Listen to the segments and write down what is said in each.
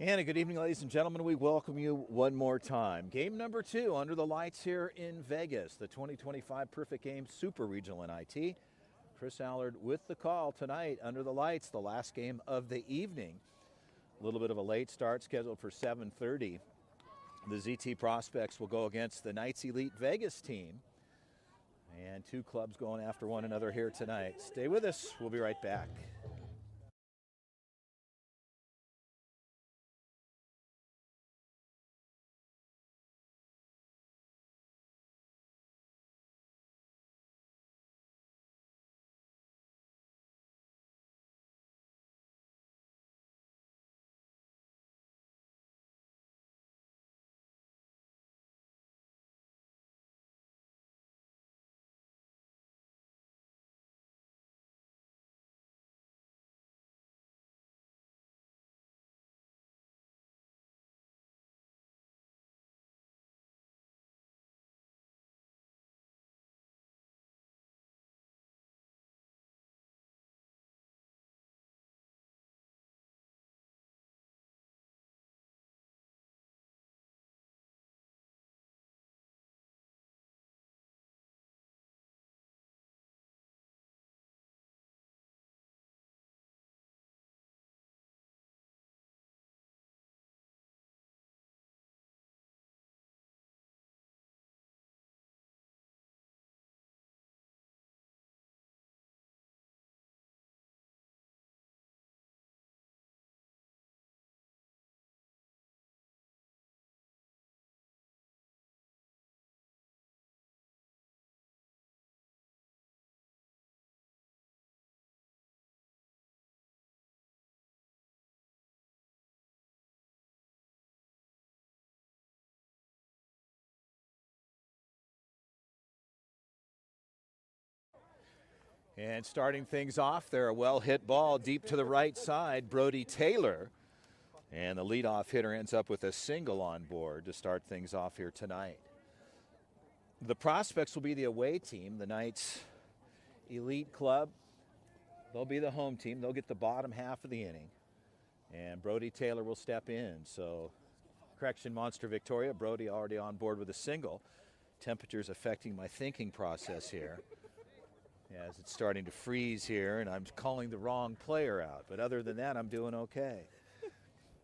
And a good evening, ladies and gentlemen. We welcome you one more time. Game number 2 under the lights here in Vegas, the 2025 Perfect Game Super Regional NIT. Chris Allard with the call tonight under the lights, the last game of the evening. A little bit of a late start scheduled for 7:30. The ZT Prospects will go against the Knights Elite Vegas team. And two clubs going after one another here tonight. Stay with us. We'll be right back. And starting things off, there a well-hit ball deep to the right side, Brody Taylor. And the leadoff hitter ends up with a single on board to start things off here tonight. The Prospects will be the away team. The Knights Elite Club, they'll be the home team. They'll get the bottom half of the inning. And Brody Taylor will step in. So, correction, Monster Victoria. Brody already on board with a single. Temperatures affecting my thinking process here, as it's starting to freeze here, and I'm calling the wrong player out. But other than that, I'm doing okay.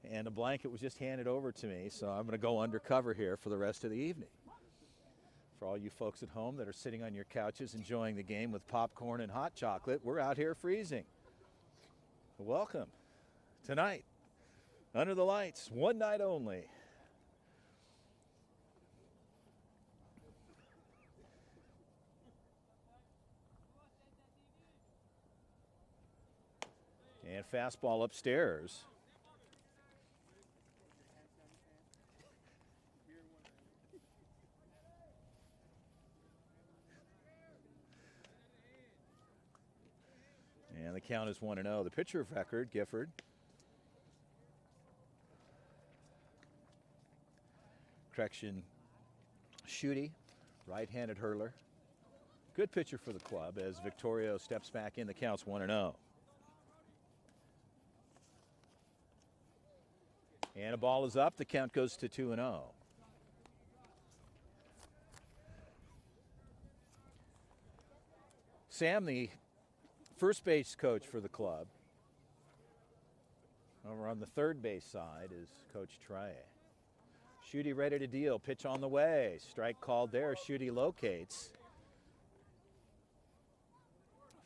And a blanket was just handed over to me, so I'm going to go undercover here for the rest of the evening. For all you folks at home that are sitting on your couches enjoying the game with popcorn and hot chocolate, we're out here freezing. Welcome tonight, under the lights, one night only. And fastball upstairs. And the count is 1-0. The pitcher of record, Gifford. Correction, Schutte, right-handed hurler. Good pitcher for the club as Victorio steps back in. The count's 1-0. And a ball is up. The count goes to 2-0. Sam, the first base coach for the club. Over on the third base side is Coach Trey. Schutte ready to deal. Pitch on the way. Strike called there. Schutte locates.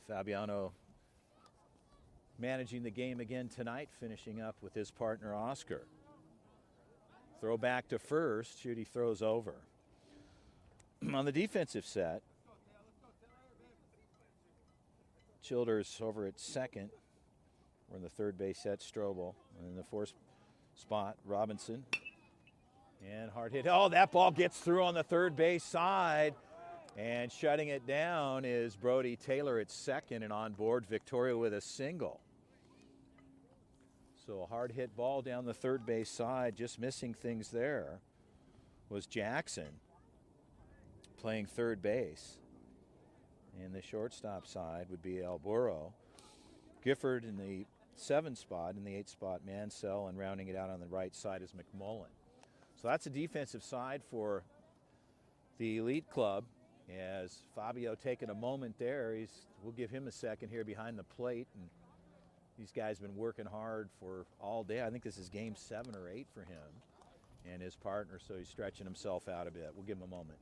Fabiano managing the game again tonight, finishing up with his partner Oscar. Throw back to first. Schutte throws over. On the defensive set, Childers over at second. We're in the third base set, Strobel. And in the fourth spot, Robinson. And hard hit. Oh, that ball gets through on the third base side. And shutting it down is Brody Taylor at second, and on board Victoria with a single. So a hard hit ball down the third base side. Just missing things there was Jackson playing third base. And the shortstop side would be Alburo. Gifford in the 7 spot. In the 8 spot, Mansell, and rounding it out on the right side is McMullen. So that's a defensive side for the Elite Club. As Fabio taking a moment there, we'll give him a second here behind the plate. And these guys have been working hard for all day. I think this is game 7 or 8 for him and his partner, so he's stretching himself out a bit. We'll give him a moment.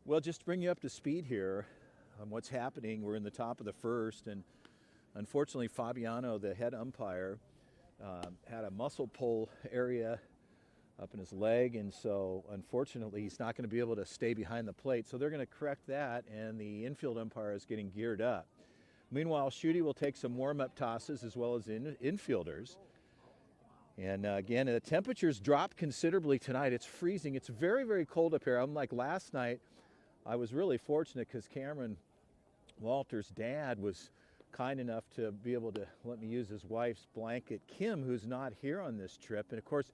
Well, just to bring you up to speed here on what's happening, we're in the top of the first, and unfortunately Fabiano, the head umpire, had a muscle pull area up in his leg, and so unfortunately he's not going to be able to stay behind the plate. So they're going to correct that, and the infield umpire is getting geared up. Meanwhile, Schutte will take some warm-up tosses as well as infielders. And again, the temperatures dropped considerably tonight. It's freezing. It's very, very cold up here. Unlike last night, I was really fortunate because Cameron Walter's dad was kind enough to be able to let me use his wife's blanket, Kim, who's not here on this trip. And of course,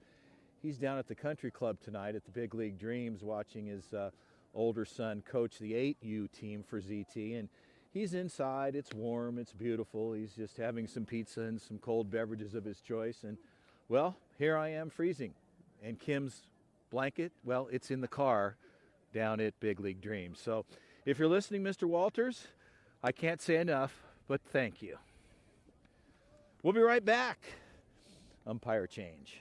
he's down at the country club tonight at the Big League Dreams watching his older son coach the 8U team for ZT. And he's inside. It's warm. It's beautiful. He's just having some pizza and some cold beverages of his choice. And, well, here I am freezing. And Kim's blanket, well, it's in the car down at Big League Dreams. So if you're listening, Mr. Walters, I can't say enough, but thank you. We'll be right back. Umpire change.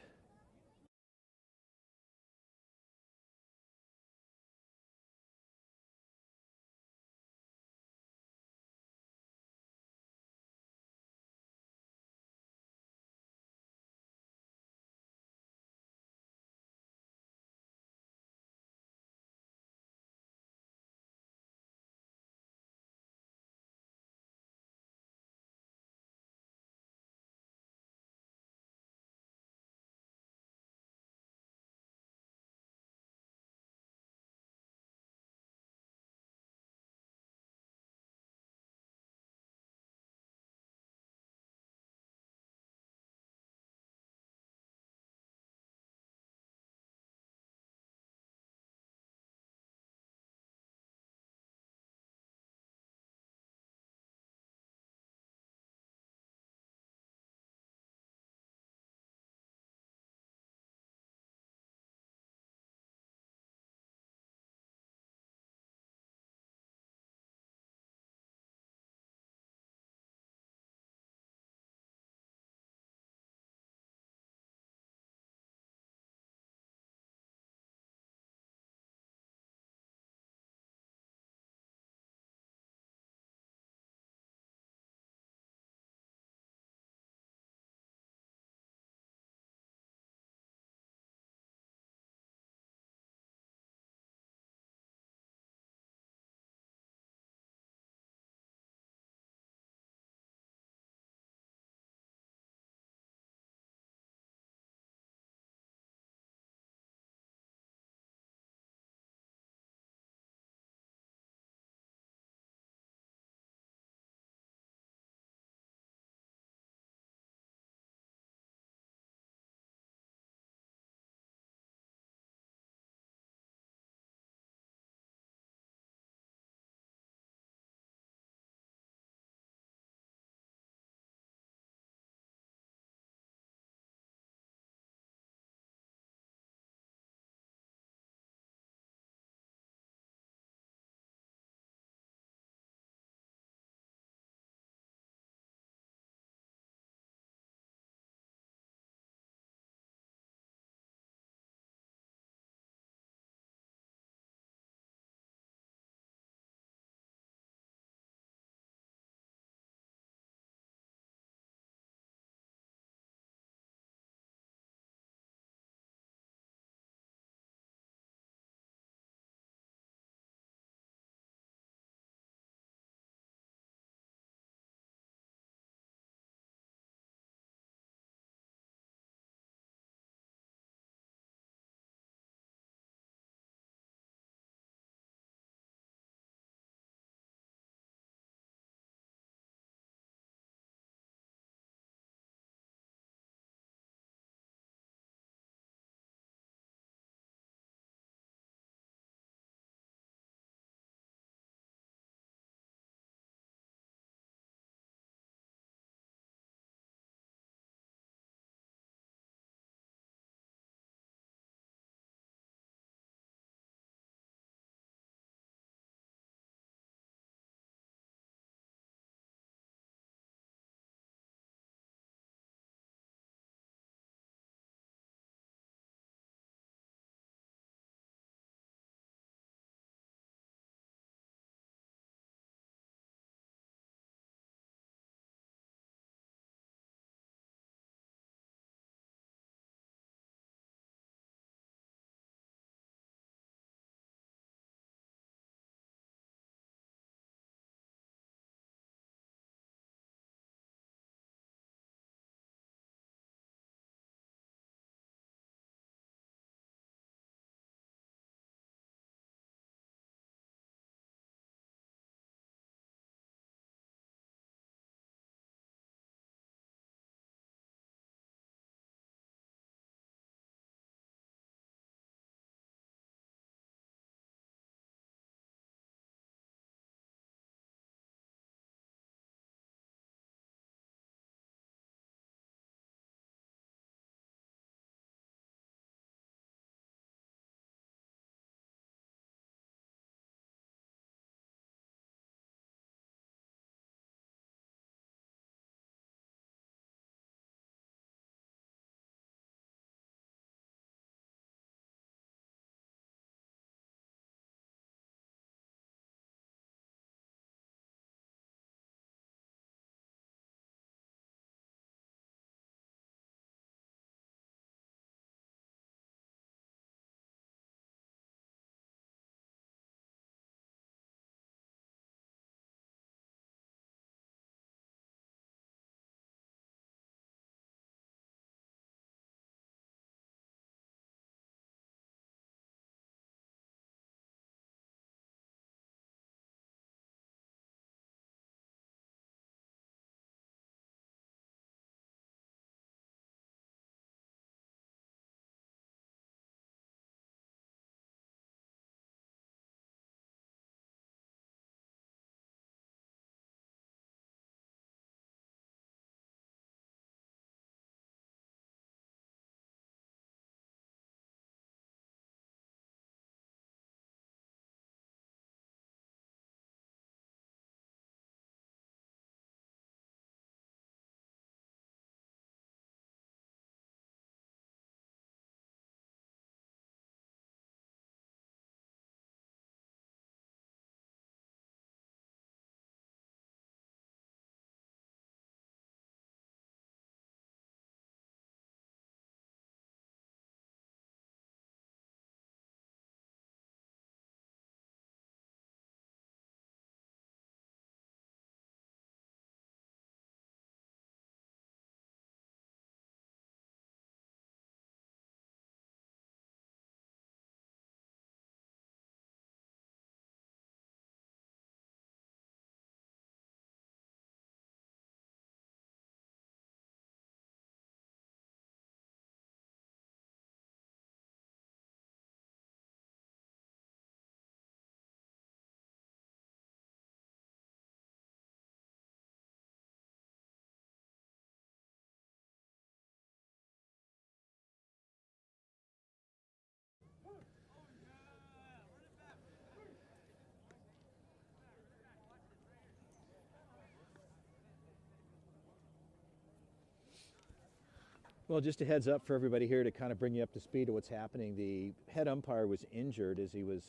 Well, just a heads up for everybody here to kind of bring you up to speed of what's happening. The head umpire was injured as he was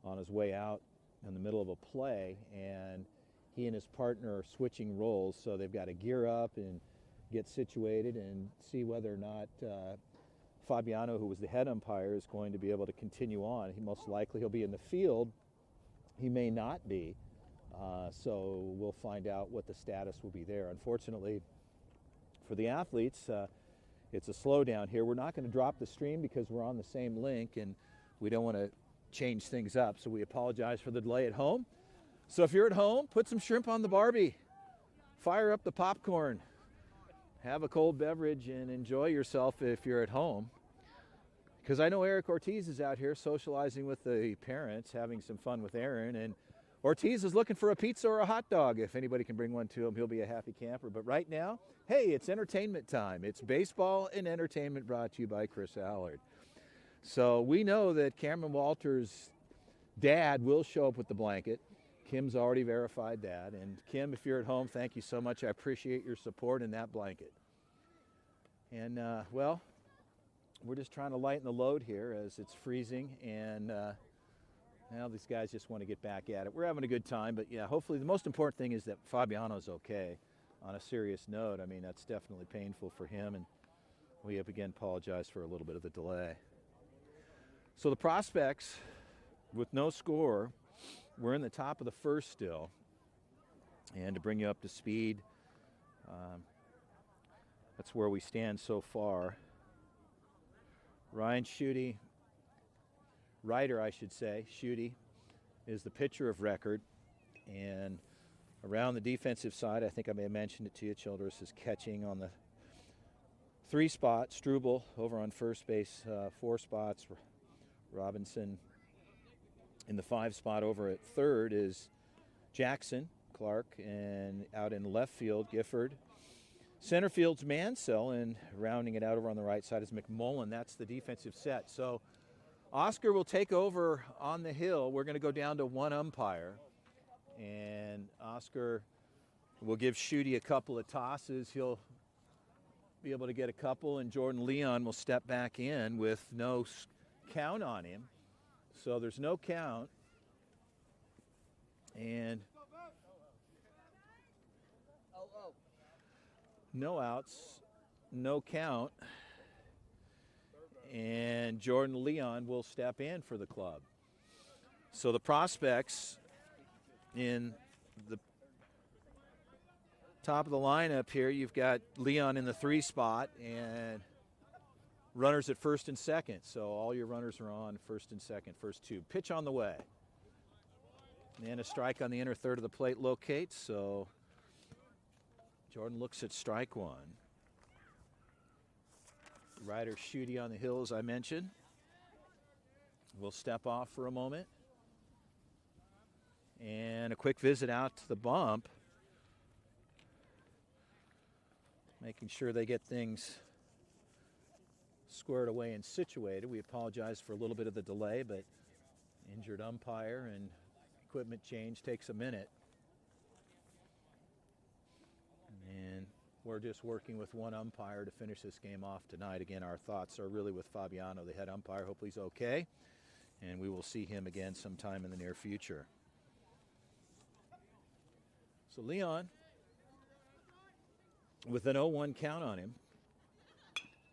on his way out in the middle of a play, and he and his partner are switching roles, so they've got to gear up and get situated and see whether or not Fabiano, who was the head umpire, is going to be able to continue on. He most likely he'll be in the field. He may not be, so we'll find out what the status will be there. Unfortunately, for the athletes, it's a slowdown here. We're not going to drop the stream because we're on the same link and we don't want to change things up, so we apologize for the delay at home. So if you're at home, put some shrimp on the Barbie, fire up the popcorn, have a cold beverage, and enjoy yourself if you're at home. Because I know Eric Ortiz is out here socializing with the parents, having some fun with Aaron, and Ortiz is looking for a pizza or a hot dog. If anybody can bring one to him, he'll be a happy camper. But right now, hey, it's entertainment time. It's baseball and entertainment brought to you by Chris Allard. So we know that Cameron Walters' dad will show up with the blanket. Kim's already verified that. And Kim, if you're at home, thank you so much. I appreciate your support in that blanket. And, well, we're just trying to lighten the load here as it's freezing, and now these guys just want to get back at it. We're having a good time, but yeah, hopefully the most important thing is that Fabiano's okay. On a serious note, I mean, that's definitely painful for him, and we have again apologized for a little bit of the delay. So the prospects, with no score, we're in the top of the first still. And to bring you up to speed, that's where we stand so far. Ryan Schutte, Ryder, I should say, Schutte is the pitcher of record. And around the defensive side, I think I may have mentioned it to you, Childress is catching on the 3 spot. Struble over on first base, 4 spots. Robinson in the 5 spot. Over at third is Jackson Clark, and out in left field, Gifford. Center field's Mansell, and rounding it out over on the right side is McMullen. That's the defensive set. So Oscar will take over on the hill. We're going to go down to 1 umpire, and Oscar will give Schutte a couple of tosses. He'll be able to get a couple, and Jordan Leon will step back in with no count on him. So there's no count, and no outs, no count, and Jordan Leon will step in for the club. So the prospects in the top of the lineup here, you've got Leon in the 3 spot and runners at first and second. So all your runners are on first and second, first 2. Pitch on the way. And a strike on the inner third of the plate locates, so Jordan looks at strike 1. Ryder Schutte on the hill, as I mentioned. We'll step off for a moment. And a quick visit out to the bump. Making sure they get things squared away and situated. We apologize for a little bit of the delay, but injured umpire and equipment change takes a minute. And we're just working with 1 umpire to finish this game off tonight. Again, our thoughts are really with Fabiano, the head umpire. Hopefully he's okay, and we will see him again sometime in the near future. So Leon with an 0-1 count on him.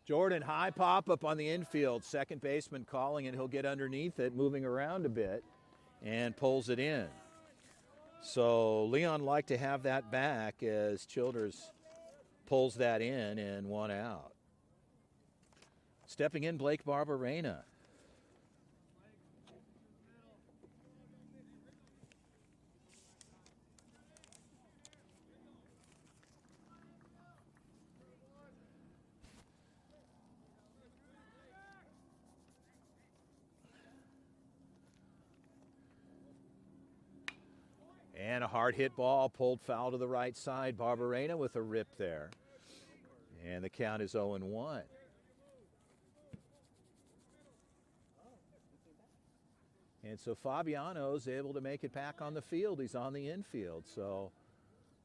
Jordan, high pop-up on the infield. Second baseman calling it. He'll get underneath it, moving around a bit, and pulls it in. So Leon liked to have that back as Childers pulls that in, and 1 out. Stepping in, Blake Barberena. And a hard hit ball pulled foul to the right side. Barberena with a rip there. And the count is 0-1. And so Fabiano's able to make it back on the field. He's on the infield. So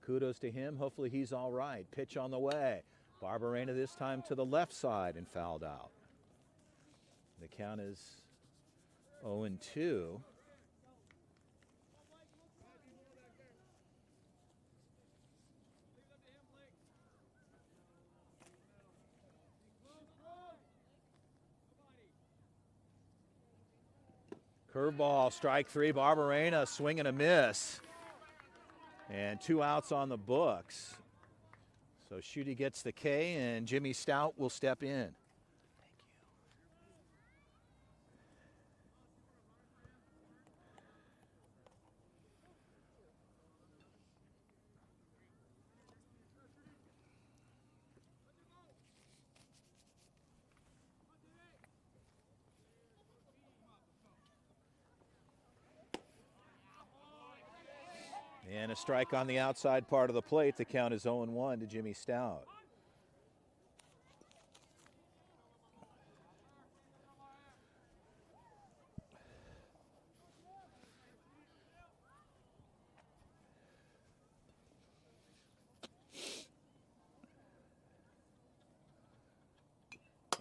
kudos to him. Hopefully he's all right. Pitch on the way. Barberena this time to the left side and fouled out. The count is 0-2. Curveball, strike three. Barberena swing and a miss. And 2 outs on the books. So Schutte gets the K, and Jimmy Stout will step in. And a strike on the outside part of the plate. The count is 0-1 to Jimmy Stout.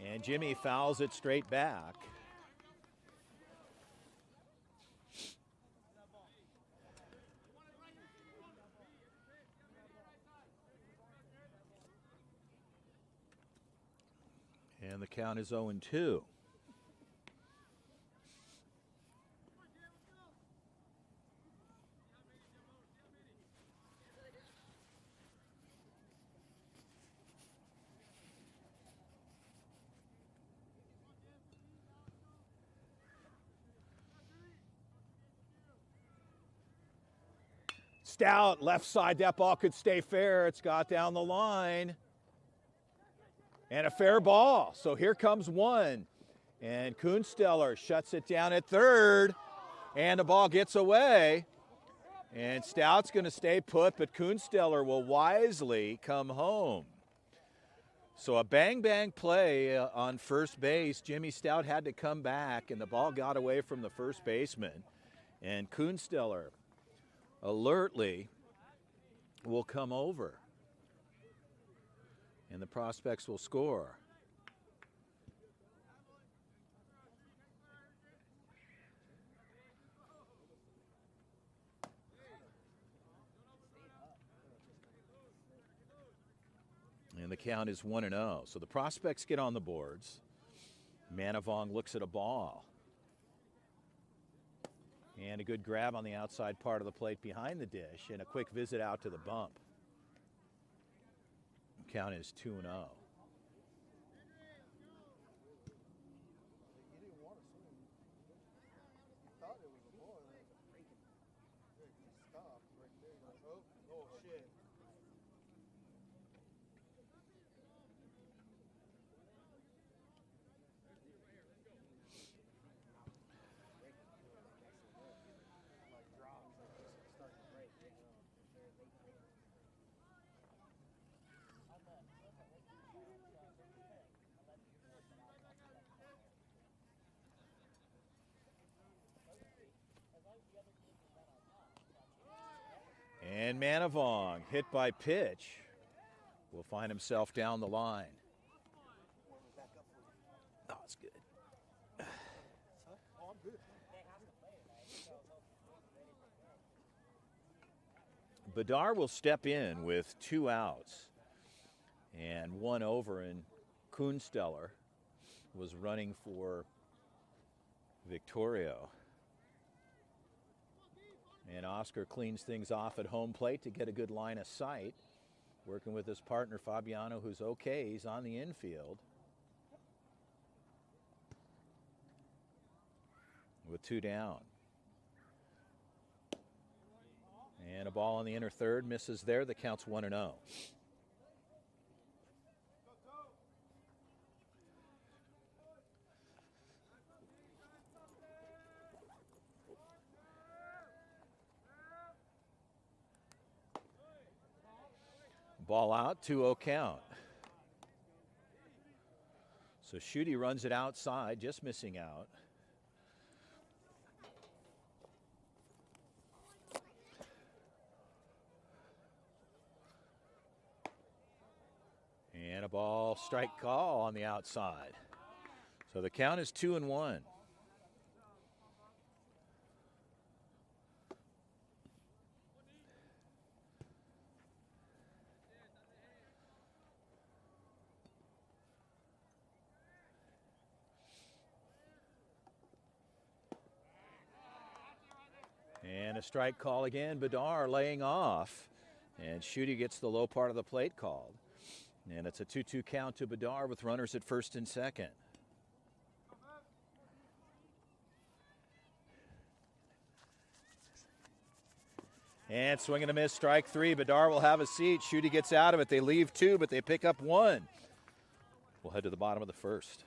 And Jimmy fouls it straight back. And the count is 0-2. Stout, left side, that ball could stay fair. It's got down the line. And a fair ball. So here comes one. And Kunsteller shuts it down at third. And the ball gets away. And Stout's going to stay put, but Kunsteller will wisely come home. So a bang-bang play on first base. Jimmy Stout had to come back, and the ball got away from the first baseman. And Kunsteller alertly will come over. And the Prospects will score. And the count is 1-0. So the Prospects get on the boards. Manavong looks at a ball. And a good grab on the outside part of the plate behind the dish, and a quick visit out to the bump. Count is 2-0. And Manavong, hit by pitch, will find himself down the line. Oh, it's good. Bedard will step in with 2 outs and 1 over, and Kunsteller was running for Victorio. And Oscar cleans things off at home plate to get a good line of sight. Working with his partner, Fabiano, who's okay. He's on the infield. With 2 down. And a ball on the inner third, misses there. The count's 1-0. Ball out, 2-0 count. So Schutte runs it outside, just missing out. And a ball ball, strike call on the outside. So the count is 2-1. And a strike call again. Bedard laying off. And Schutte gets the low part of the plate called. And it's a 2-2 count to Bedard with runners at first and second. And swing and a miss, strike three. Bedard will have a seat. Schutte gets out of it. They leave two, but they pick up one. We'll head to the bottom of the first.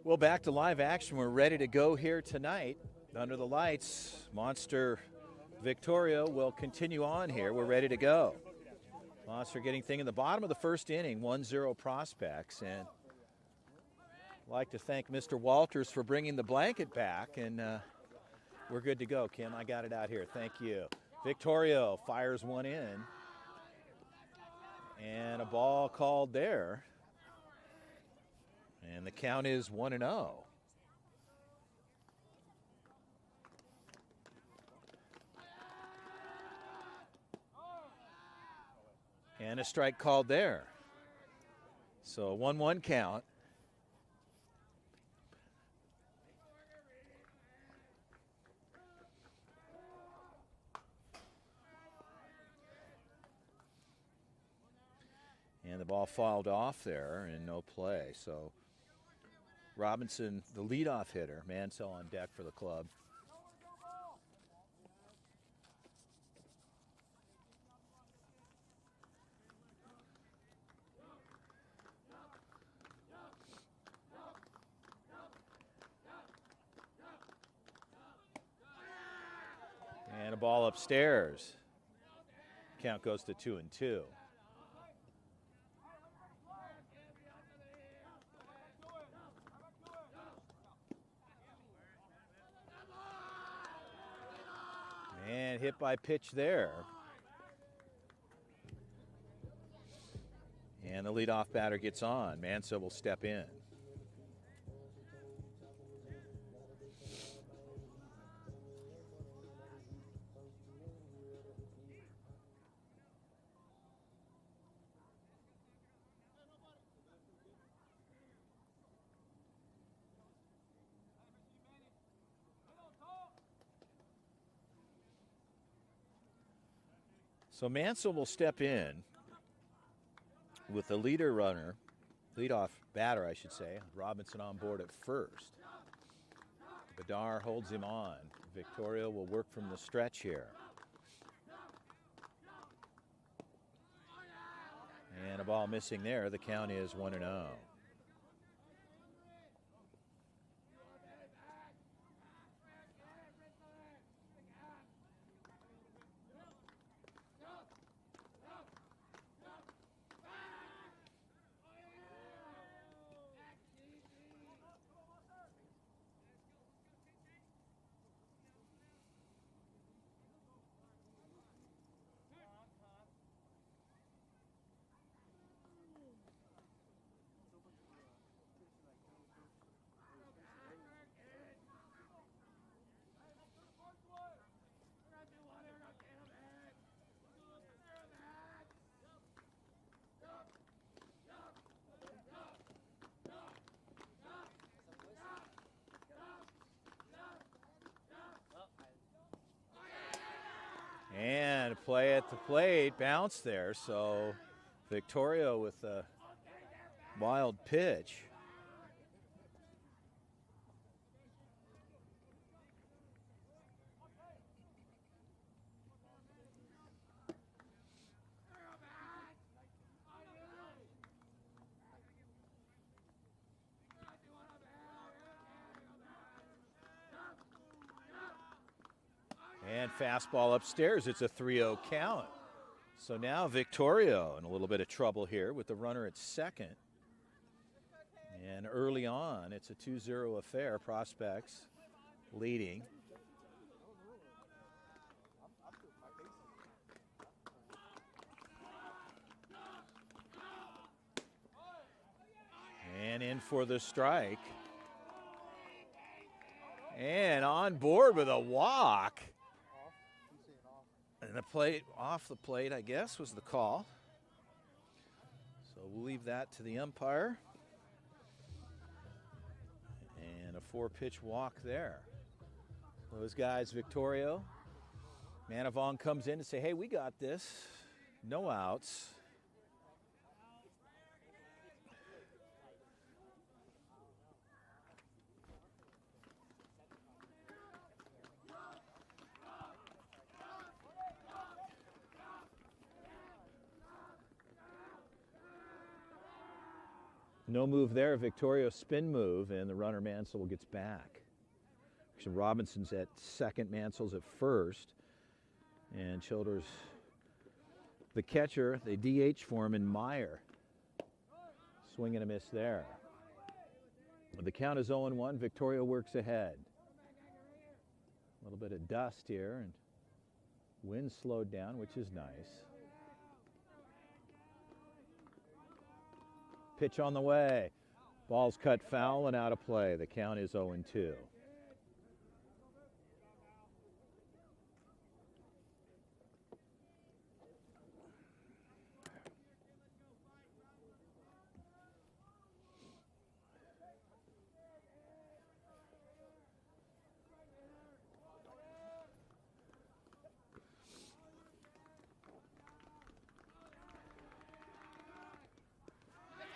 Well, back to live action. We're ready to go here tonight under the lights. Monster Victoria will continue on here. We're ready to go. Monster getting thing in the bottom of the first inning, 1-0 prospects. And I'd like to thank Mr. Walters for bringing the blanket back. And we're good to go, Kim. I got it out here. Thank you. Victoria fires one in. And a ball called there. And the count is 1-0. And a strike called there. So 1-1 count. And the ball fouled off there and no play. So Robinson, the leadoff hitter, Mansell on deck for the club. And a ball upstairs. Count goes to 2-2. And hit by pitch there. And the leadoff batter gets on. Mansell will step in. So Mansell will step in with the leadoff batter, I should say. Robinson on board at first. Bedard holds him on. Victoria will work from the stretch here. And a ball missing there. The count is 1-0. And play at the plate, bounce there. So Victoria with a wild pitch. And fastball upstairs. It's a 3-0 count. So now Victoria in a little bit of trouble here with the runner at second. And early on, it's a 2-0 affair. Prospects leading. And in for the strike. And on board with a walk. And the plate, off the plate, I guess, was the call. So we'll leave that to the umpire. And a 4-pitch walk there. Those guys, Victorio. Manavong comes in to say, hey, we got this. No outs. No move there. Victoria spin move, and the runner Mansell gets back. So Robinson's at second, Mansell's at first. And Childers, the catcher, they DH for him, and Meyer. Swing and a miss there. The count is 0-1. Victoria works ahead. A little bit of dust here, and wind slowed down, which is nice. Pitch on the way. Ball's cut foul and out of play. The count is 0-2.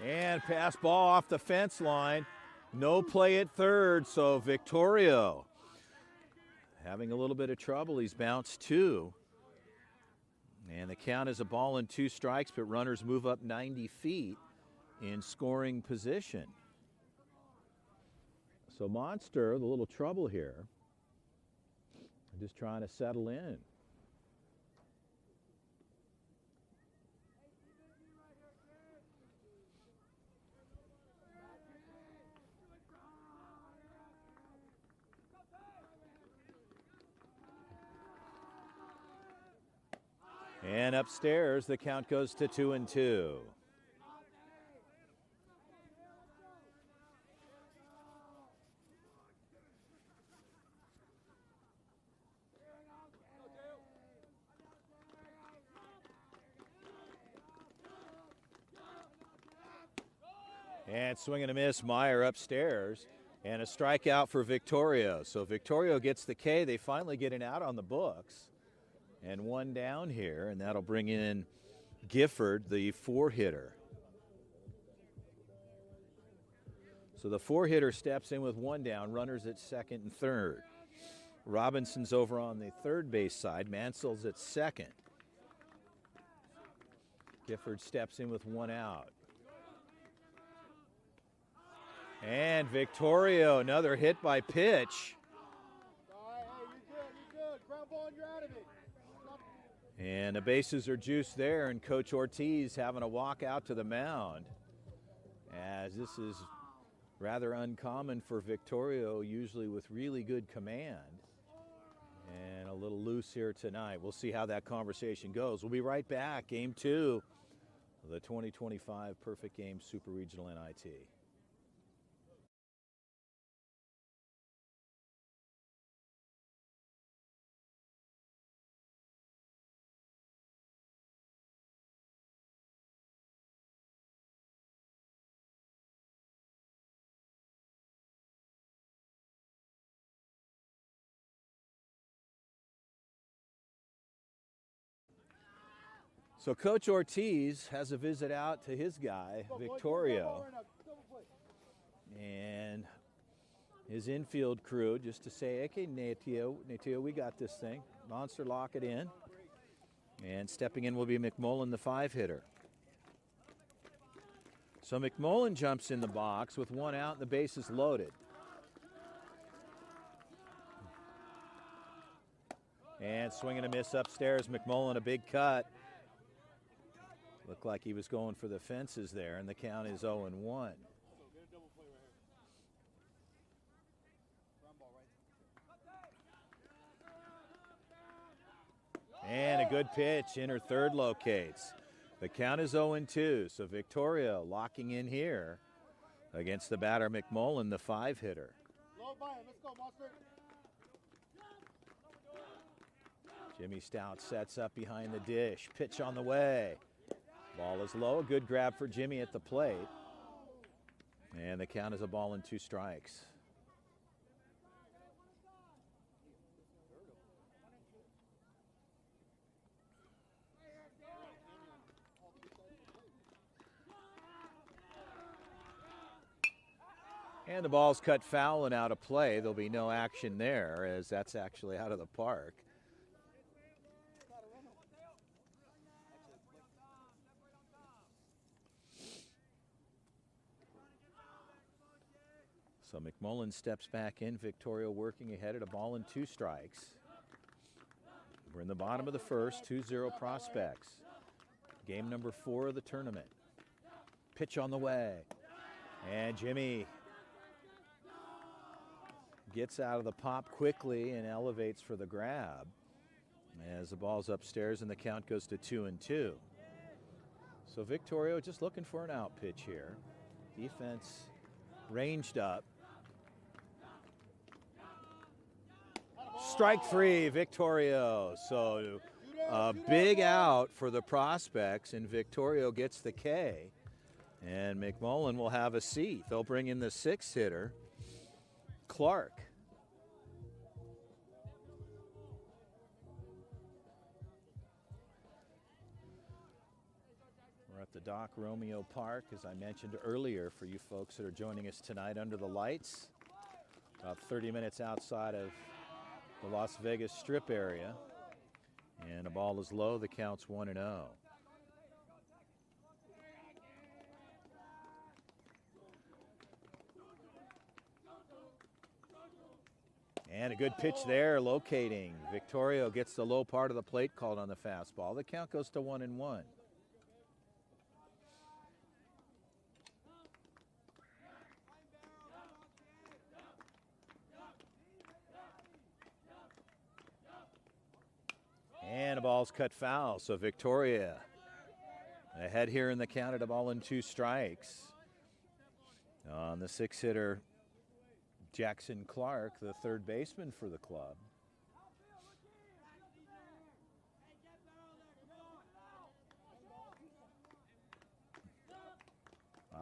And pass ball off the fence line. No play at third, so Victorio having a little bit of trouble. He's bounced 2. And the count is a ball and 2 strikes, but runners move up 90 feet in scoring position. So Monster, the little trouble here. Just trying to settle in. And upstairs, the count goes to 2-2. And swing and a miss, Meyer upstairs. And a strikeout for Victorio. So Victorio gets the K. They finally get an out on the books. And one down here, and that'll bring in Gifford, the 4-hitter. So the 4-hitter steps in with one down, runners at second and third. Robinson's over on the third base side. Mansell's at second. Gifford steps in with one out. And Victorio, another hit by pitch. And the bases are juiced there, and Coach Ortiz having to walk out to the mound, as this is rather uncommon for Victorio, usually with really good command. And a little loose here tonight. We'll see how that conversation goes. We'll be right back. Game 2 of the 2025 Perfect Game Super Regional NIT. So Coach Ortiz has a visit out to his guy, Victorio, and his infield crew, just to say, okay, Natio, we got this thing. Monster, lock it in. And stepping in will be McMullen, the 5-hitter. So McMullen jumps in the box with one out and the base is loaded. And swing and a miss upstairs. McMullen, a big cut. Looked like he was going for the fences there, and the count is 0-1. And a good pitch, inner third locates. The count is 0-2, so Victoria locking in here against the batter McMullen, the 5-hitter. Jimmy Stout sets up behind the dish, pitch on the way. Ball is low, a good grab for Jimmy at the plate. And the count is a ball and 2 strikes. And the ball's cut foul and out of play. There'll be no action there, as that's actually out of the park. So McMullen steps back in. Victoria working ahead at a ball and 2 strikes. We're in the bottom of the first, 2-0 Prospects. Game number 4 of the tournament. Pitch on the way. And Jimmy gets out of the pop quickly and elevates for the grab as the ball's upstairs and the count goes to 2-2. So Victorio just looking for an out pitch here. Defense ranged up. Strike 3, Victorio. So a big out for the Prospects, and Victorio gets the K. And McMullen will have a seat. They'll bring in the 6-hitter, Clark. We're at the Doc Romeo Park, as I mentioned earlier, for you folks that are joining us tonight under the lights. About 30 minutes outside of the Las Vegas Strip area. And the ball is low, the count's 1-0. And a good pitch there, locating. Victorio gets the low part of the plate called on the fastball. The count goes to 1-1. And the ball's cut foul, so Victoria ahead here in the count at a ball and 2 strikes. On the 6-hitter, Jackson Clark, the 3rd baseman for the club.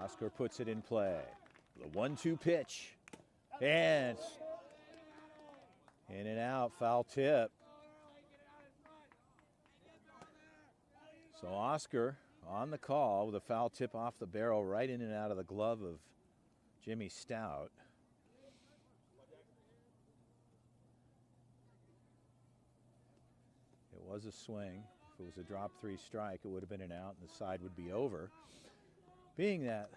Oscar puts it in play. The 1-2 pitch. And in and out, foul tip. So Oscar on the call with a foul tip off the barrel right in and out of the glove of Jimmy Stout. It was a swing. If it was a drop 3 strike, it would have been an out and the side would be over. Being that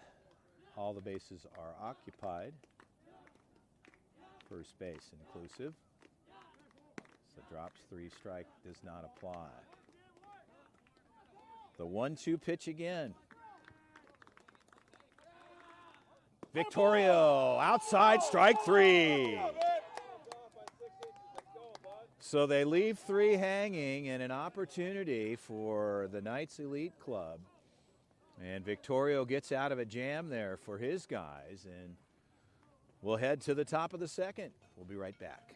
all the bases are occupied, first base inclusive, so drops 3 strike does not apply. The 1-2 pitch again. Victorio outside, strike 3. So they leave 3 hanging and an opportunity for the Knights Elite Club. And Victorio gets out of a jam there for his guys, and we'll head to the top of the second. We'll be right back.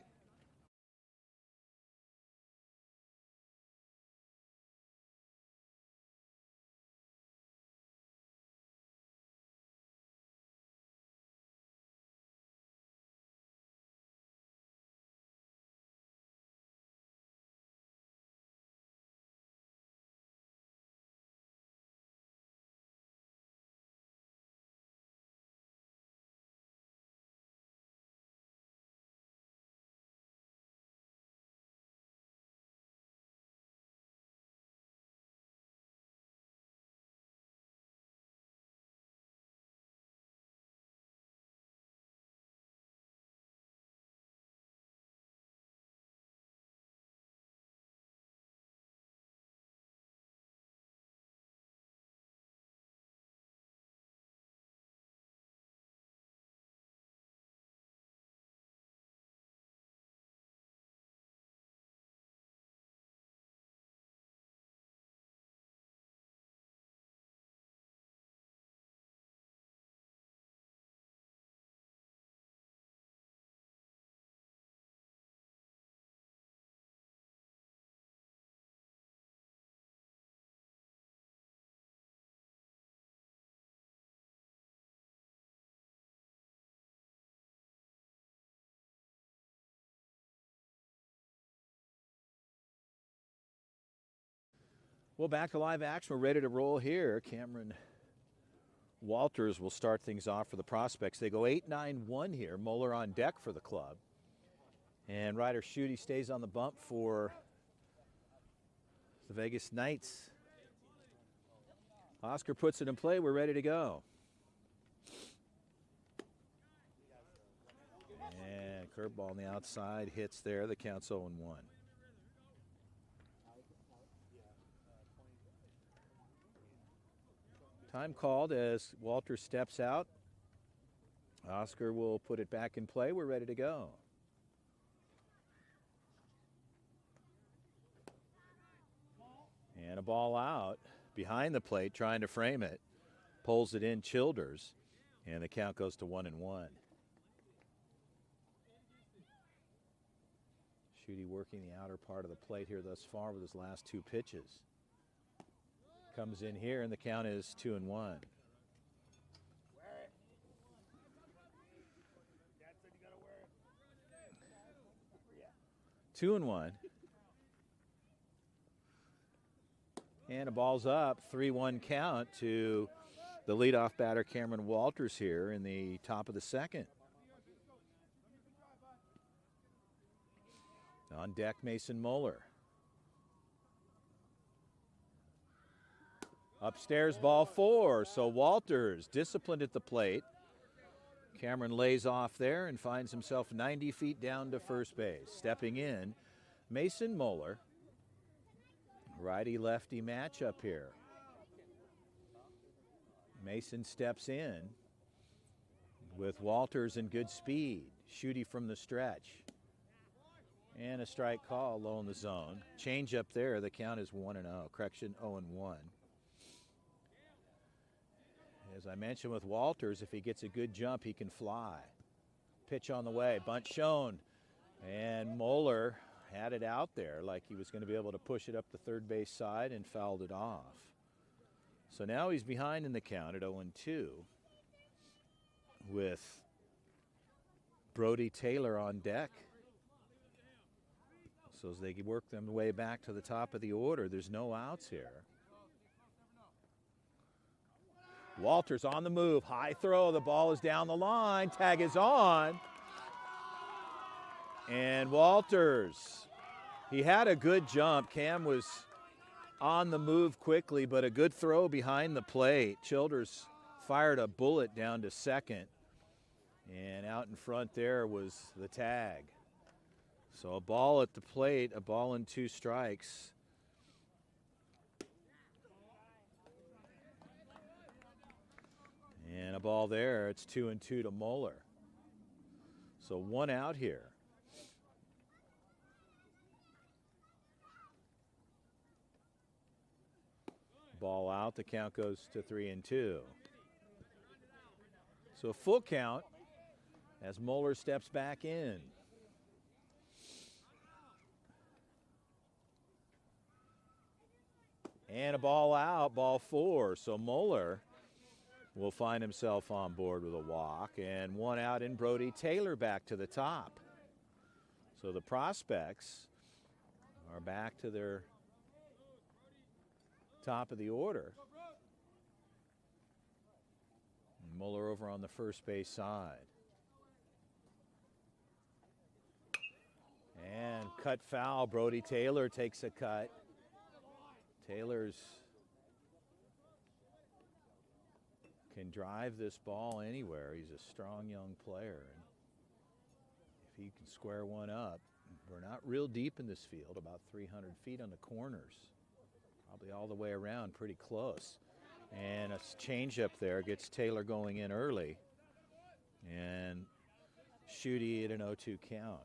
Well, back to live action. We're ready to roll here. Cameron Walters will start things off for the Prospects. They go 8-9-1 here. Moeller on deck for the club. And Ryder Schutte stays on the bump for the Vegas Knights. Oscar puts it in play. We're ready to go. And curveball on the outside hits there. The count's 0-1. Time called as Walter steps out. Oscar will put it back in play. We're ready to go. And a ball out behind the plate, trying to frame it. Pulls it in Childers, and the count goes to 1-1. Schutte working the outer part of the plate here thus far with his last 2 pitches. Comes in here, and the count is 2-1. 2-1. And a ball's up, 3-1 count to the leadoff batter Cameron Walters here in the top of the second. On deck, Mason Moeller. Upstairs, ball 4. So Walters disciplined at the plate. Cameron lays off there and finds himself 90 feet down to first base. Stepping in, Mason Moeller. Righty-lefty matchup here. Mason steps in with Walters in good speed. Schutte from the stretch. And a strike call low in the zone. Change up there. The count is 1-0. Correction, 0-1. As I mentioned with Walters, if he gets a good jump, he can fly. Pitch on the way. Bunt shown. And Moeller had it out there like he was going to be able to push it up the third base side and fouled it off. So now he's behind in the count at 0-2 with Brody Taylor on deck. So as they work their way back to the top of the order, there's no outs here. Walters on the move, high throw, the ball is down the line, tag is on. And Walters, he had a good jump. Cam was on the move quickly, but a good throw behind the plate. Childers fired a bullet down to second, and out in front there was the tag. So a ball at the plate, a ball and 2 strikes. And a ball there, it's 2-2 to Moeller. So 1 out here. Ball out, the count goes to 3-2. So a full count as Moeller steps back in. And a ball out, ball 4. So Moeller will find himself on board with a walk, and 1 out in Brody Taylor back to the top. So the prospects are back to their top of the order. And Moeller over on the first base side. And cut foul, Brody Taylor takes a cut. Taylor's can drive this ball anywhere. He's a strong young player. And if he can square one up, we're not real deep in this field, about 300 feet on the corners. Probably all the way around, pretty close. And a changeup there gets Taylor going in early. And Schutte at an 0-2 count.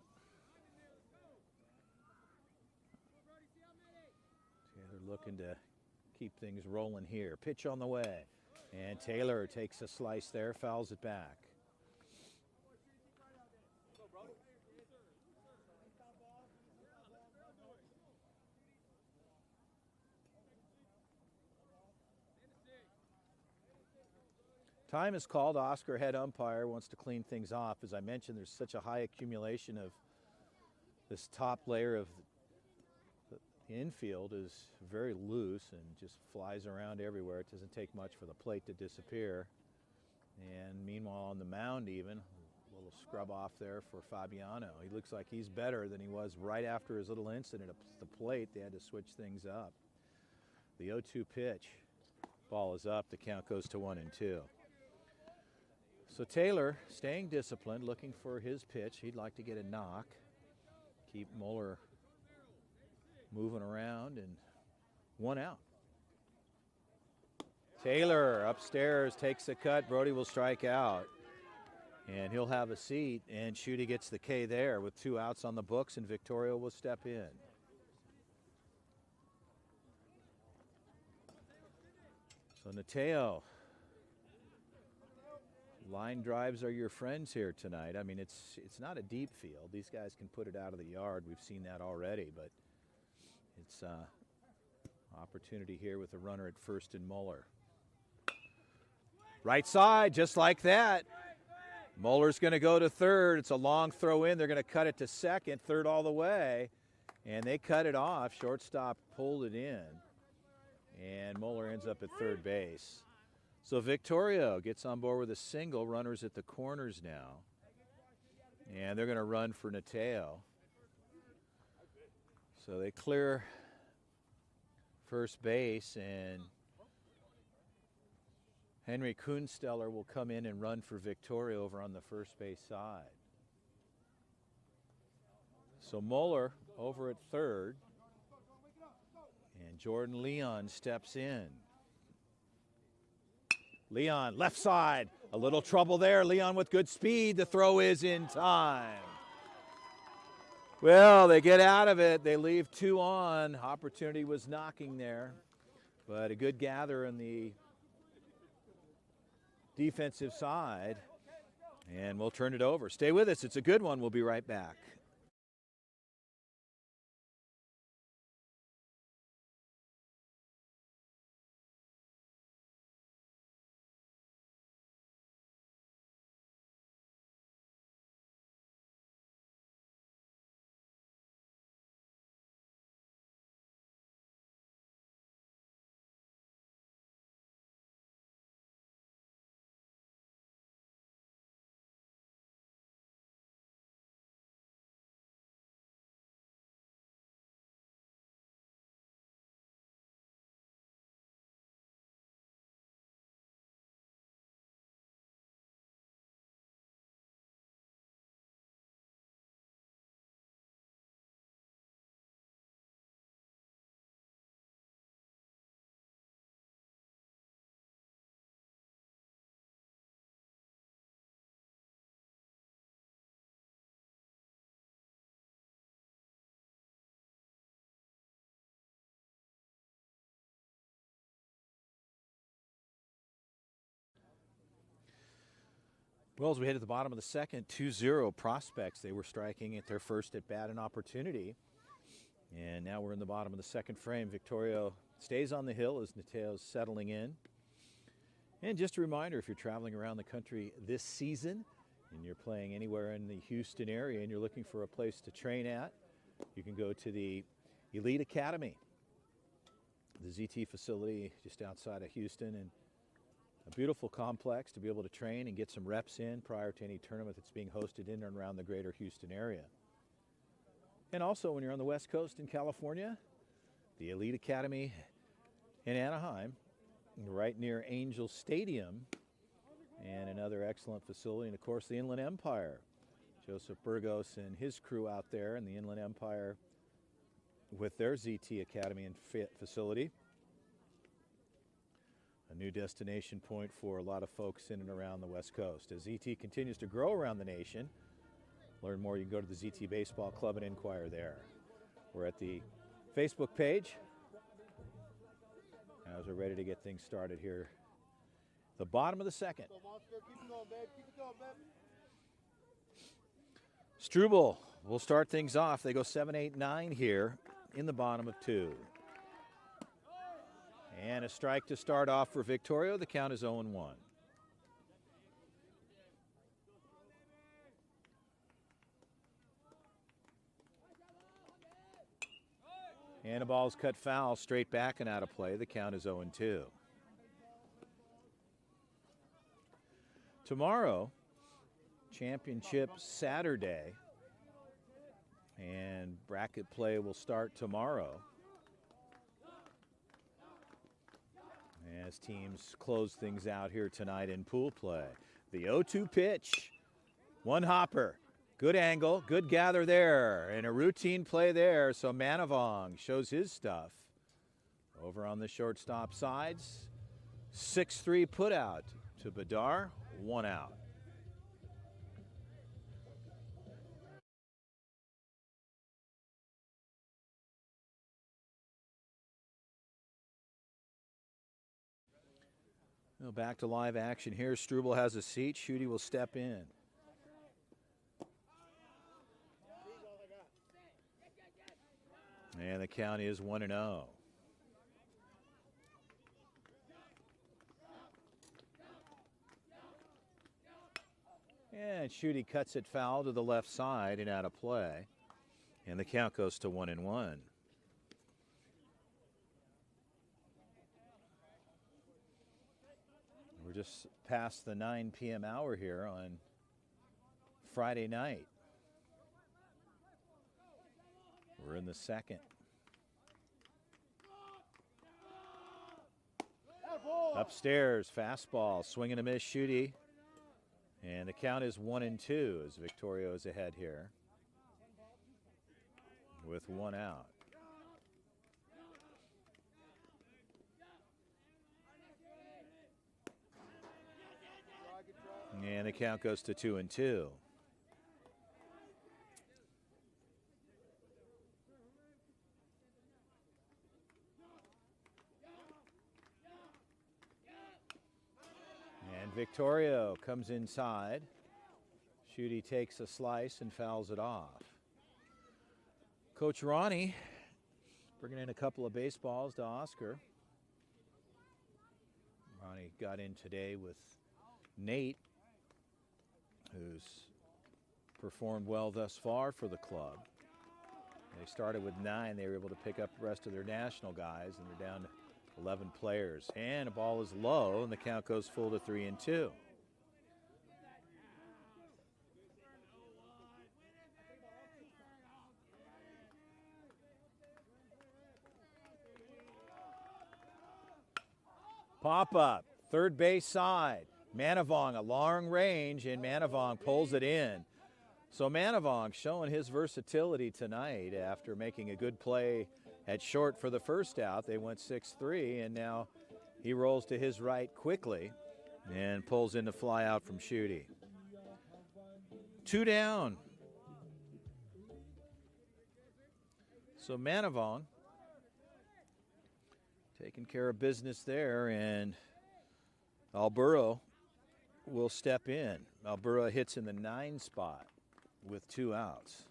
Taylor looking to keep things rolling here. Pitch on the way. And Taylor takes a slice there, fouls it back. Time is called. Oscar, head umpire, wants to clean things off. As I mentioned, there's such a high accumulation of this top layer of the infield is very loose and just flies around everywhere. It doesn't take much for the plate to disappear. And meanwhile on the mound even, a little scrub off there for Fabiano. He looks like he's better than he was right after his little incident at the plate. They had to switch things up. The 0-2 pitch. Ball is up. The count goes to 1-2. So Taylor staying disciplined, looking for his pitch. He'd like to get a knock. Keep Moeller moving around, and 1 out. Taylor upstairs takes a cut. Brody will strike out, and he'll have a seat, and Schutte gets the K there with 2 outs on the books, and Victoria will step in. So Nateo, line drives are your friends here tonight. I mean, it's not a deep field. These guys can put it out of the yard. We've seen that already, but it's opportunity here with a runner at first and Moeller. Right side, just like that. Moeller's going to go to third. It's a long throw in. They're going to cut it to second, third all the way. And they cut it off. Shortstop pulled it in. And Moeller ends up at third base. So Victoria gets on board with a single. Runners at the corners now. And they're going to run for Nateo. So they clear first base, and Henry Kunsteller will come in and run for Victoria over on the first base side. So Moeller over at third, and Jordan Leon steps in. Leon, left side, a little trouble there. Leon with good speed. The throw is in time. Well, they get out of it. They leave 2 on. Opportunity was knocking there, but a good gather in the defensive side, and we'll turn it over. Stay with us. It's a good one. We'll be right back. Well, as we head to the bottom of the second, 2-0 Prospects. They were striking at their first at bat an opportunity. And now we're in the bottom of the second frame. Victoria stays on the hill as Nateo's settling in. And just a reminder, if you're traveling around the country this season and you're playing anywhere in the Houston area and you're looking for a place to train at, you can go to the Elite Academy, the ZT facility just outside of Houston, and a beautiful complex to be able to train and get some reps in prior to any tournament that's being hosted in and around the greater Houston area. And also when you're on the West Coast in California, the Elite Academy in Anaheim, right near Angel Stadium, and another excellent facility, and of course the Inland Empire. Joseph Burgos and his crew out there in the Inland Empire with their ZT Academy and facility. A new destination point for a lot of folks in and around the West Coast. As ZT continues to grow around the nation, learn more, you can go to the ZT Baseball Club and inquire there. We're at the Facebook page as we're ready to get things started here. The bottom of the second. Struble will start things off. They go 7, 8, 9 here in the bottom of 2. And a strike to start off for Victoria. The count is 0-1. And the ball's cut foul, straight back and out of play. The count is 0-2. Tomorrow, Championship Saturday, and bracket play will start tomorrow as teams close things out here tonight in pool play. The 0-2 pitch, one hopper. Good angle, good gather there, and a routine play there. So Manavong shows his stuff. Over on the shortstop sides, 6-3 put out to Badar, 1 out. Well, back to live action here. Struble has a seat. Schutte will step in. And the count is 1-0. And Schutte cuts it foul to the left side and out of play. And the count goes to 1-1. We're just past the 9 p.m. hour here on Friday night. We're in the second. Upstairs, fastball, swing and a miss, Schutte. And the count is 1-2 as Victoria is ahead here with 1 out. And the count goes to 2-2. And Victoria comes inside. Schutte takes a slice and fouls it off. Coach Ronnie bringing in a couple of baseballs to Oscar. Ronnie got in today with Nate, who's performed well thus far for the club. They started with 9. They were able to pick up the rest of their national guys, and they're down to 11 players. And the ball is low, and the count goes full to 3-2. Pop up, third base side. Manavong, a long range, and Manavong pulls it in. So Manavong showing his versatility tonight after making a good play at short for the first out. They went 6-3, and now he rolls to his right quickly and pulls in the fly out from Schutte. 2 down. So Manavong taking care of business there, and Alburo will step in. Marlboro hits in the 9 spot with 2 outs.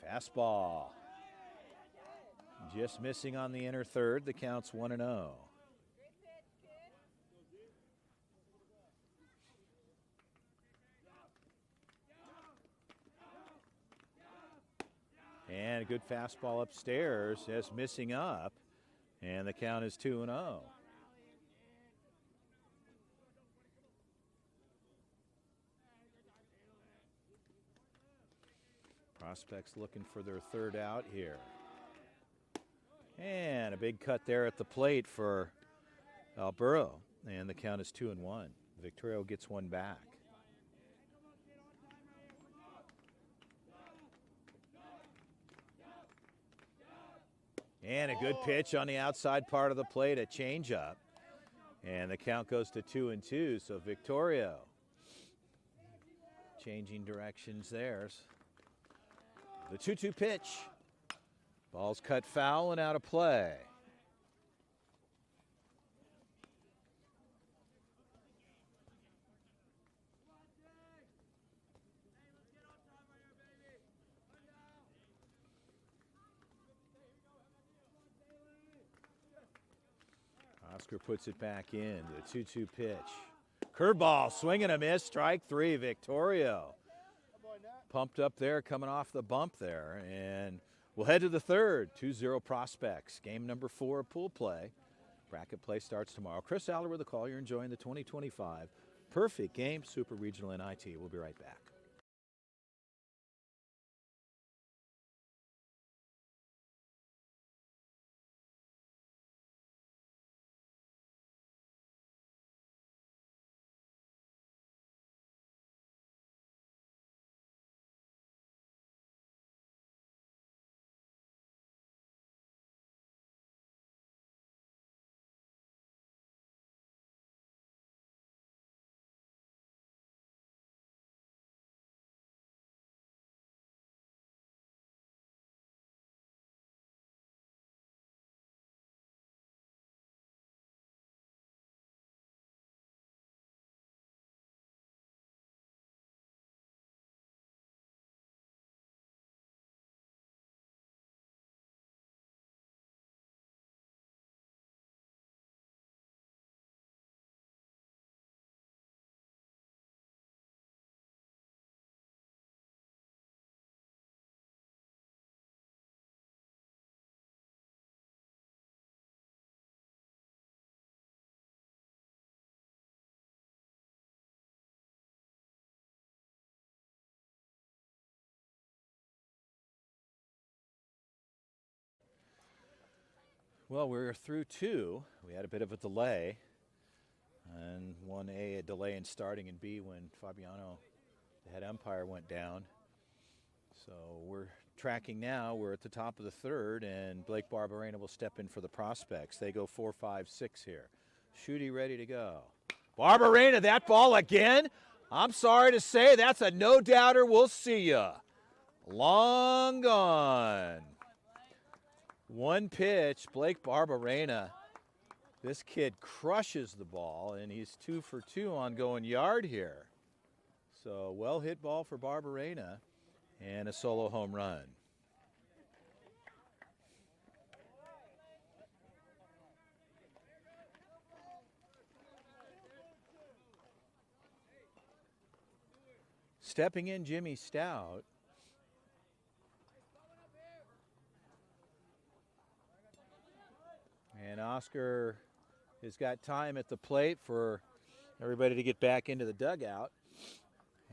Fastball. Just missing on the inner third. The count's 1-0. And a good fastball upstairs, just missing up. And the count is 2-0. Prospects looking for their 3rd out here. And a big cut there at the plate for Alburo. And the count is 2-1. Victoria gets one back. And a good pitch on the outside part of the plate, a changeup. And the count goes to 2-2, so Victoria changing directions there. The 2-2 pitch. Ball's cut foul and out of play. Oscar puts it back in. The 2-2 pitch. Curveball, swing and a miss. Strike 3, Victorio. Pumped up there, coming off the bump there. And we'll head to the 3rd. 2-0 Prospects. Game number 4 of pool play. Bracket play starts tomorrow. Chris Aller with the call. You're enjoying the 2025 Perfect Game Super Regional NIT. We'll be right back. Well, we're through 2. We had a bit of a delay. And 1A, a delay in starting, and B, when Fabiano, the head umpire, went down. So we're tracking now. We're at the top of the 3rd, and Blake Barbarena will step in for the Prospects. They go 4, 5, 6 here. Shooty ready to go. Barbarena, that ball again? I'm sorry to say, that's a no-doubter. We'll see ya. Long gone. One pitch, Blake Barbarena. This kid crushes the ball, and he's 2 for 2 on going yard here. So well hit ball for Barbarena, and a solo home run. Stepping in, Jimmy Stout. And Oscar has got time at the plate for everybody to get back into the dugout.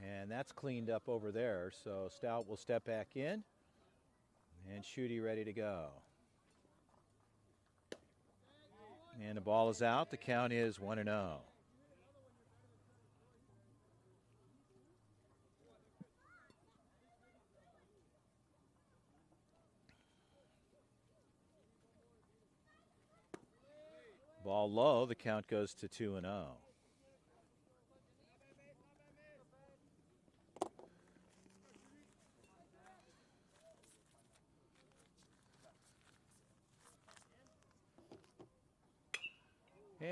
And that's cleaned up over there. So Stout will step back in. And Shooty ready to go. And the ball is out. The count is 1-0. Ball low, the count goes to 2-0.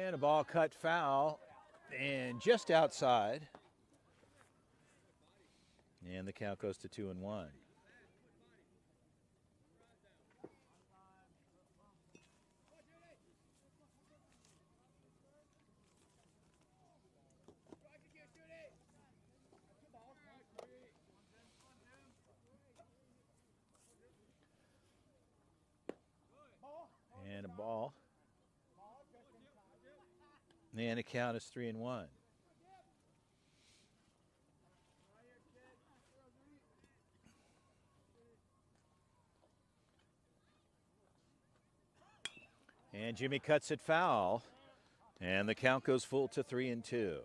And a ball cut foul and just outside. And the count goes to 2-1. And a ball. And the count is 3-1. And Jimmy cuts it foul. And the count goes full to 3-2.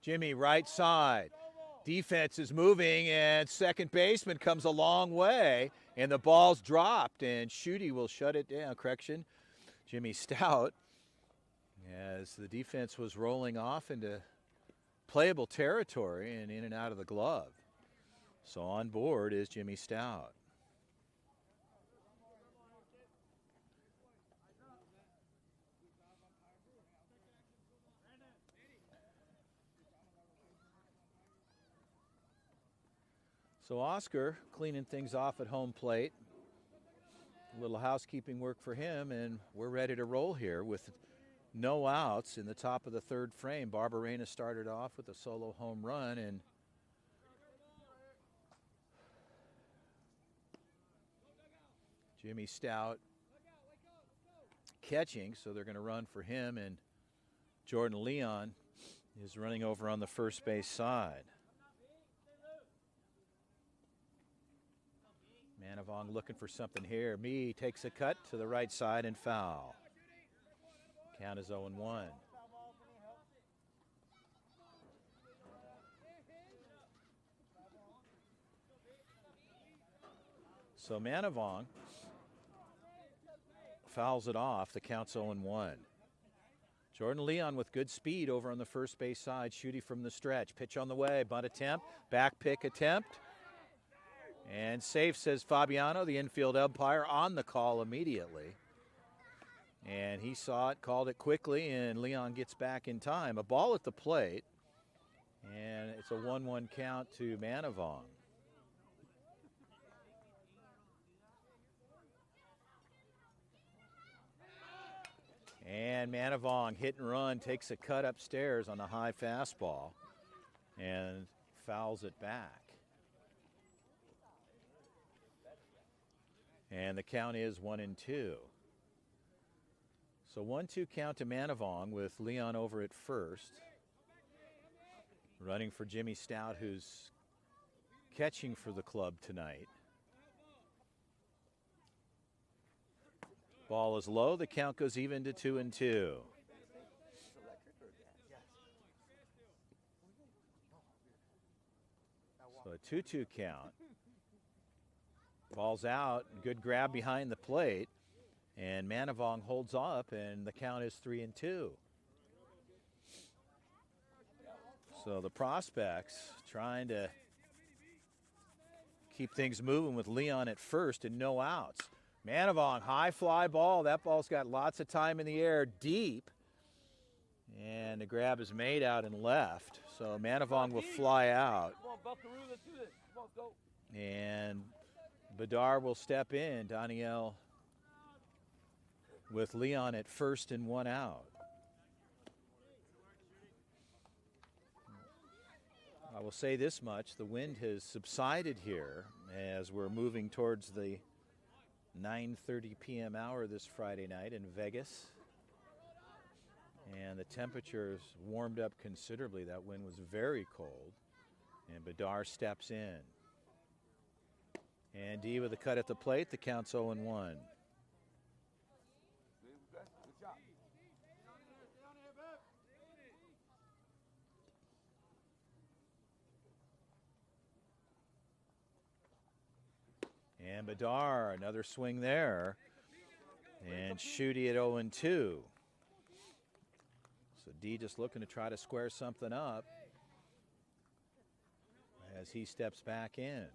Jimmy right side. Defense is moving, and second baseman comes a long way, and the ball's dropped, and Schutte will shut it down. Correction, Jimmy Stout, as the defense was rolling off into playable territory and in and out of the glove. So on board is Jimmy Stout. So Oscar cleaning things off at home plate. A little housekeeping work for him, and we're ready to roll here with no outs in the top of the third frame. Barberena started off with a solo home run, and Jimmy Stout catching, so they're going to run for him, and Jordan Leon is running over on the first base side. Manavong looking for something here. Mee takes a cut to the right side and foul. Count is 0-1. So Manavong fouls it off. The count's 0-1. Jordan Leon with good speed over on the first base side. Schutte from the stretch. Pitch on the way. Bunt attempt. Back pick attempt. And safe, says Fabiano, the infield umpire, on the call immediately. And he saw it, called it quickly, and Leon gets back in time. A ball at the plate, and it's a 1-1 count to Manavong. And Manavong, hit and run, takes a cut upstairs on a high fastball and fouls it back. And the count is 1-2. So 1-2 count to Manavong with Leon over at first. Running for Jimmy Stout, who's catching for the club tonight. Ball is low. The count goes even to 2-2. So a 2-2 count. Ball's out, good grab behind the plate, and Manavong holds up, and the count is 3-2. So the prospects trying to keep things moving with Leon at first and no outs. Manavong, high fly ball. That ball's got lots of time in the air, deep, and the grab is made out and left. So Manavong will fly out. And Bedard will step in. Daniel with Leon at first and one out. I will say this much, the wind has subsided here as we're moving towards the 9:30 p.m. hour this Friday night in Vegas. And the temperature's warmed up considerably. That wind was very cold. And Bedard steps in. And D with a cut at the plate. The count's 0-1. And Bedard, another swing there. And Schutte at 0-2. So D just looking to try to square something up as he steps back in.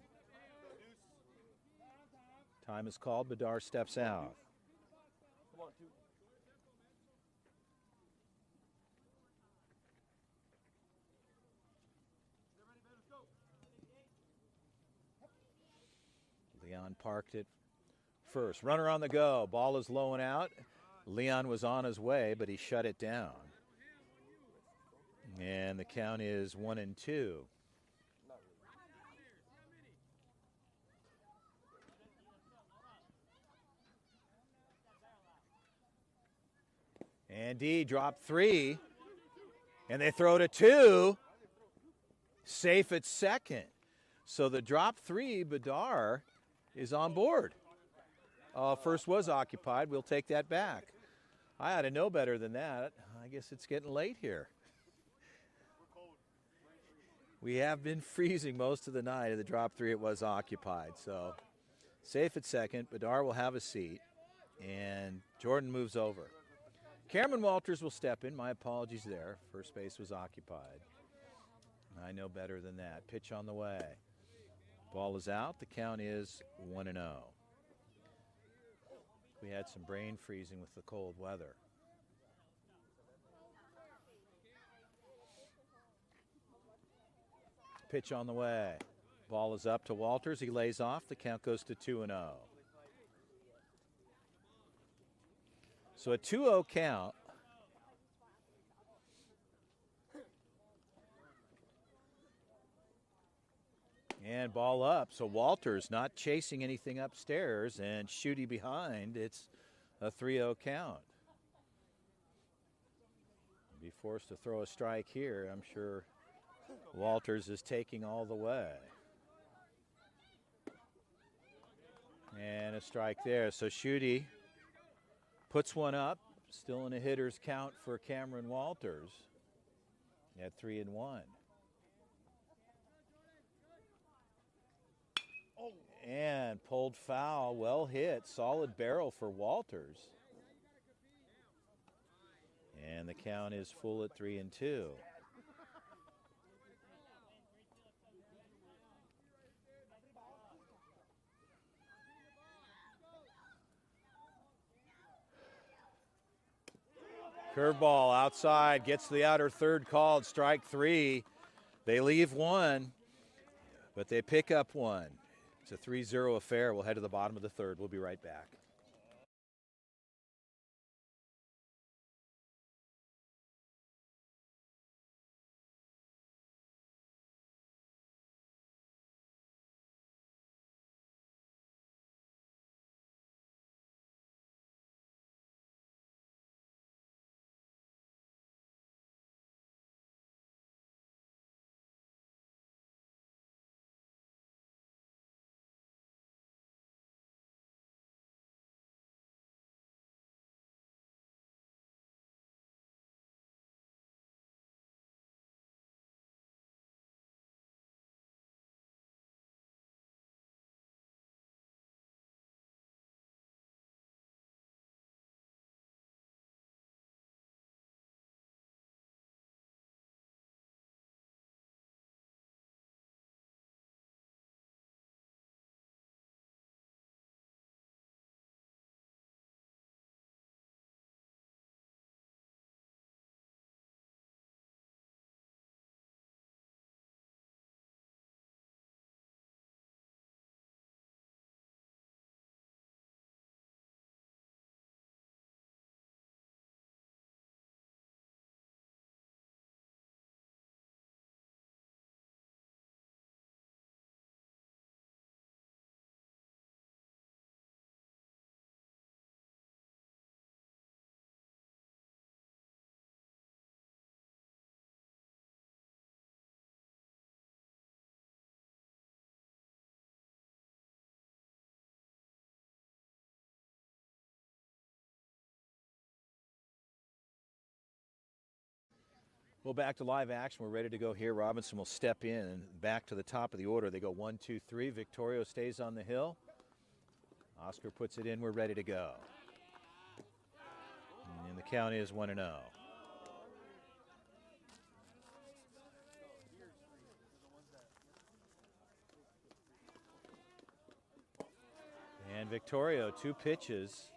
Time is called. Bedard steps out. Leon parked it first. Runner on the go. Ball is low and out. Leon was on his way, but he shut it down. And the count is 1-2. And D dropped 3. And they throw to 2. Safe at second. So the drop 3, Bedard is on board. First was occupied. We'll take that back. I ought to know better than that. I guess it's getting late here. We have been freezing most of the night. At the drop 3, it was occupied. So safe at second. Bedard will have a seat. And Jordan moves over. Cameron Walters will step in. My apologies there. First base was occupied. I know better than that. Pitch on the way. Ball is out. The count is 1-0. We had some brain freezing with the cold weather. Pitch on the way. Ball is up to Walters. He lays off. The count goes to 2-0. So a 2-0 count. And ball up. So Walters not chasing anything upstairs and Schutte behind. It's a 3-0 count. Be forced to throw a strike here. I'm sure Walters is taking all the way. And a strike there. So Schutte puts one up. Still in a hitter's count for Cameron Walters at 3-1. And pulled foul, well hit, solid barrel for Walters. And the count is full at 3-2. Curveball outside, gets the outer third called, strike 3. They leave one, but they pick up one. It's a 3-0 affair. We'll head to the bottom of the third. We'll be right back. Well, back to live action. We're ready to go here. Robinson will step in and back to the top of the order. They go 1, 2, 3. Victorio stays on the hill. Oscar puts it in. We're ready to go. count is 1-0. And Victoria, 2 pitches.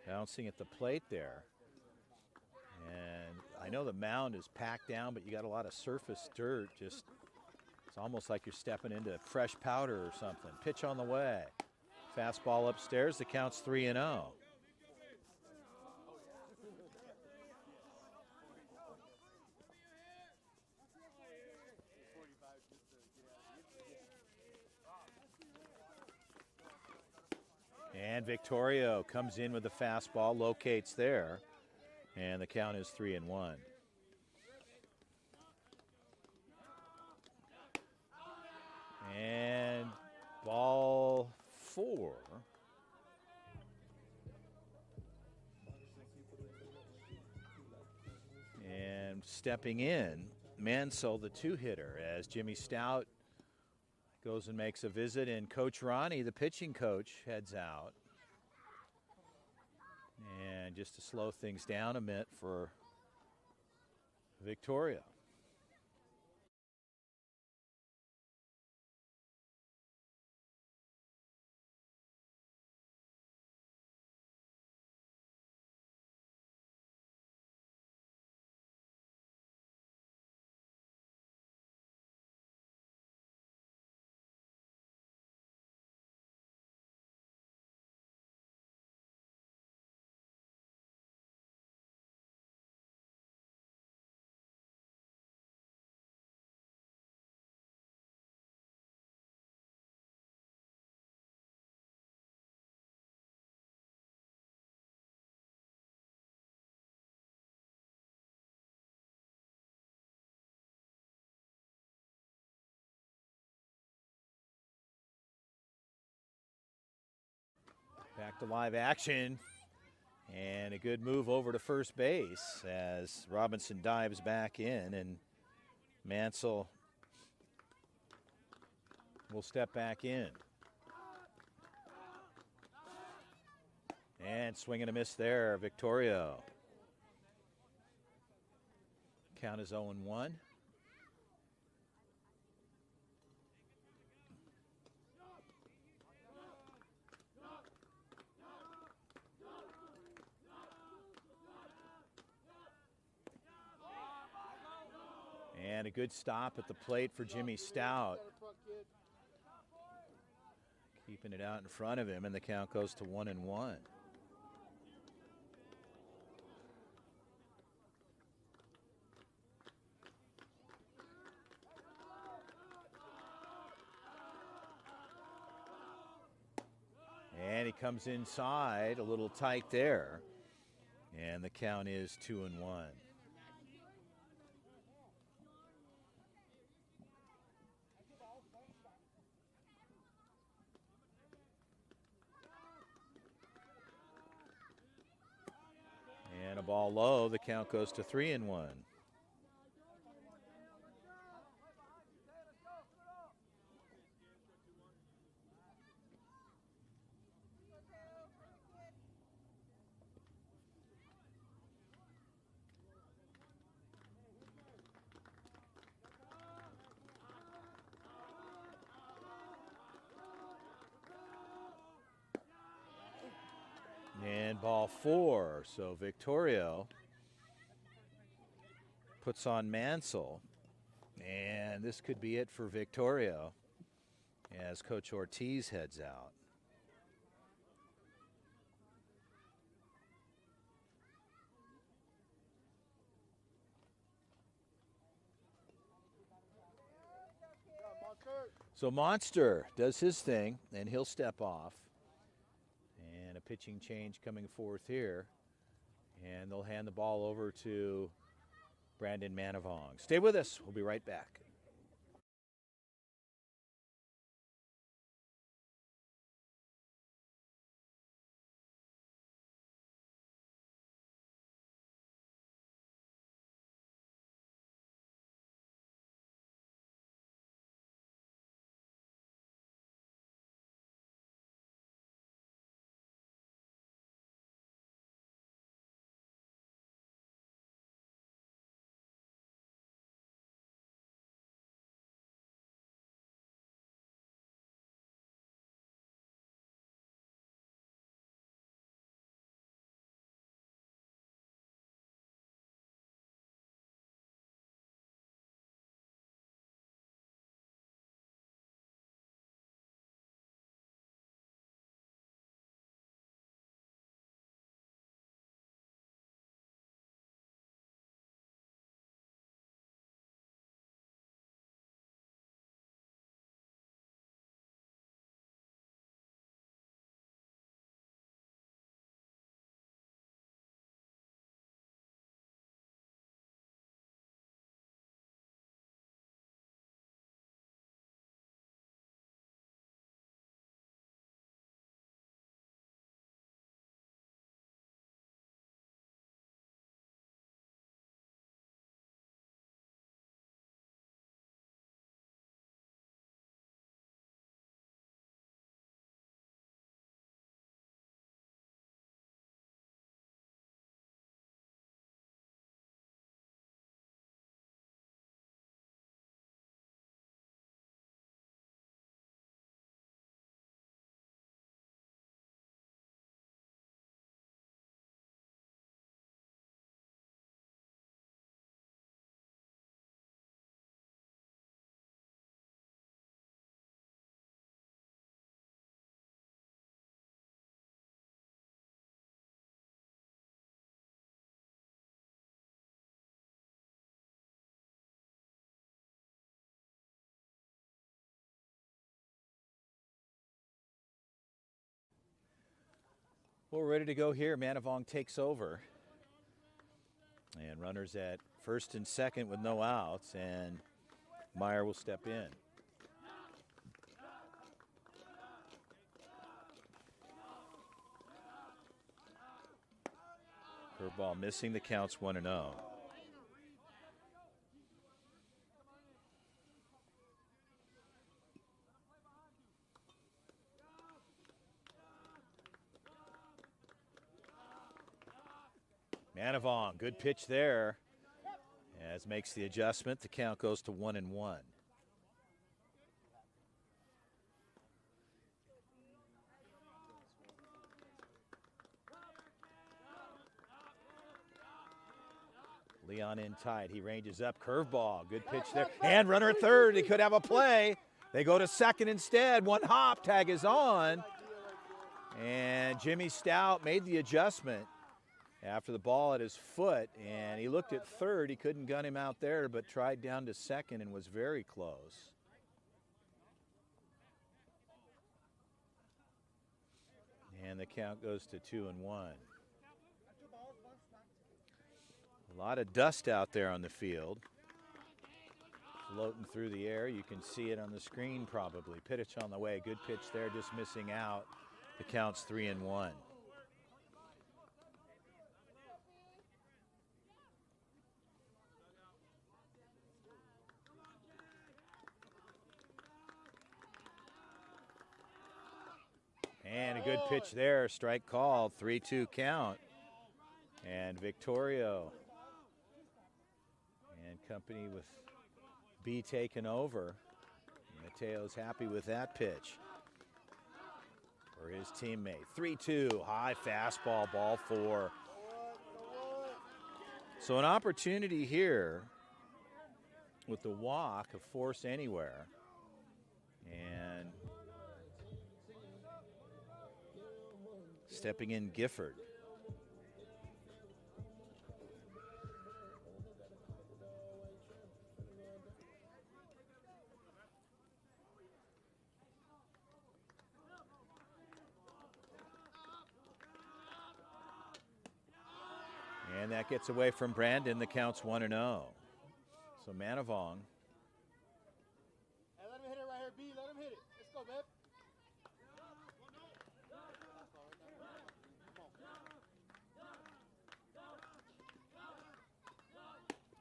Bouncing at the plate there. And I know the mound is packed down, but you got a lot of surface dirt. It's almost like you're stepping into fresh powder or something. Pitch on the way. Fastball upstairs. The count's 3-0. And Victorio comes in with the fastball, locates there, and the count is 3-1. And ball 4. And stepping in, Mansell, the 2-hitter, as Jimmy Stout goes and makes a visit, and Coach Ronnie, the pitching coach, heads out. And just to slow things down a bit for Victoria. Back to live action. And a good move over to first base as Robinson dives back in, and Mansell will step back in. And swing and a miss there, Victorio. Count is 0-1. And a good stop at the plate for Jimmy Stout. Keeping it out in front of him, and the count goes to 1-1. And he comes inside, a little tight there. And the count is 2-1. And a ball low, the count goes to 3-1. And ball 4, so Victorio puts on Mansell, and this could be it for Victorio as Coach Ortiz heads out. So Monster does his thing, and he'll step off. And a pitching change coming forth here. And they'll hand the ball over to Brandon Manavong. Stay with us. We'll be right back. Well, we're ready to go here. Manavong takes over. And runners at first and second with no outs, and Meyer will step in. Curveball missing, the count's 1-0. Manavong, good pitch there. As makes the adjustment, the count goes to 1-1. Leon in tight. He ranges up. Curveball. Good pitch there. And runner at third. He could have a play. They go to second instead. One hop. Tag is on. And Jimmy Stout made the adjustment after the ball at his foot. And he looked at third. He couldn't gun him out there, but tried down to second and was very close. And the count goes to 2-1. A lot of dust out there on the field. Floating through the air. You can see it on the screen probably. Pitch on the way. Good pitch there, just missing out. The count's 3-1. And a good pitch there. Strike called. 3-2 count. And Victorio and company with B taken over. Mateo's happy with that pitch for his teammate. 3-2, high fastball, ball 4. So an opportunity here with the walk of Force Anywhere. And stepping in Gifford. And that gets away from Brandon. The count's 1-0. So Manavong. Hey, let him hit it right here, B. Let him hit it. Let's go, babe.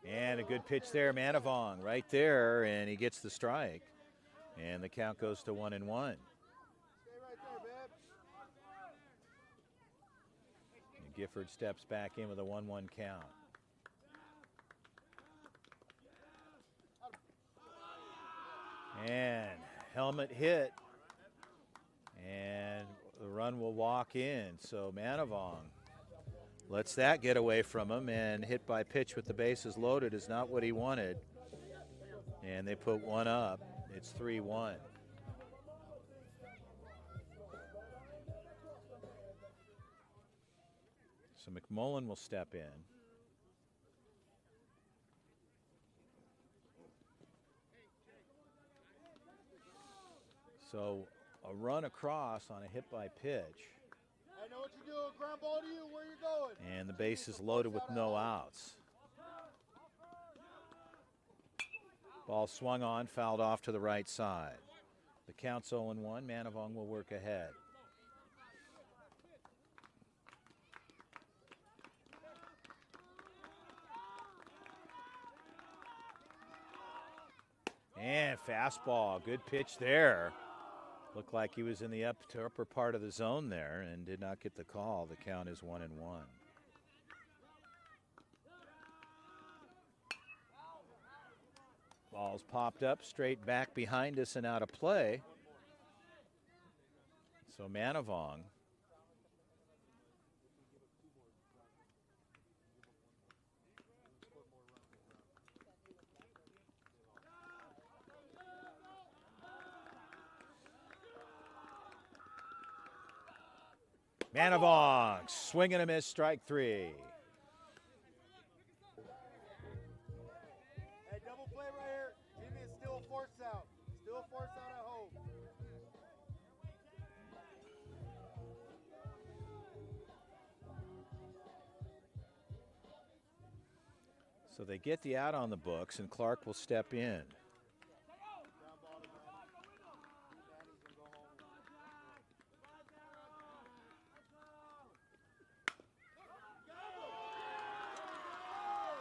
And a good pitch there, Manavong, right there, and he gets the strike. And the count goes to 1-1. Stay right there, babe. And Gifford steps back in with a 1-1 count. And helmet hit. And the run will walk in. So Manavong lets that get away from him, and hit by pitch with the bases loaded is not what he wanted. And they put one up. It's 3-1. So McMullen will step in. So a run across on a hit by pitch. I know what you're doing. Ground ball to you. Where you going? And the base is loaded with no outs. Ball swung on, fouled off to the right side. The count's 0-1. Manavong will work ahead. And fastball, good pitch there. Looked like he was in the upper part of the zone there and did not get the call. The count is 1-1. Ball's popped up straight back behind us and out of play. So Manavong swing and a miss, strike 3. Hey, double play right here. Jimmy is still a force out. Still a force out at home. So they get the out on the books, and Clark will step in.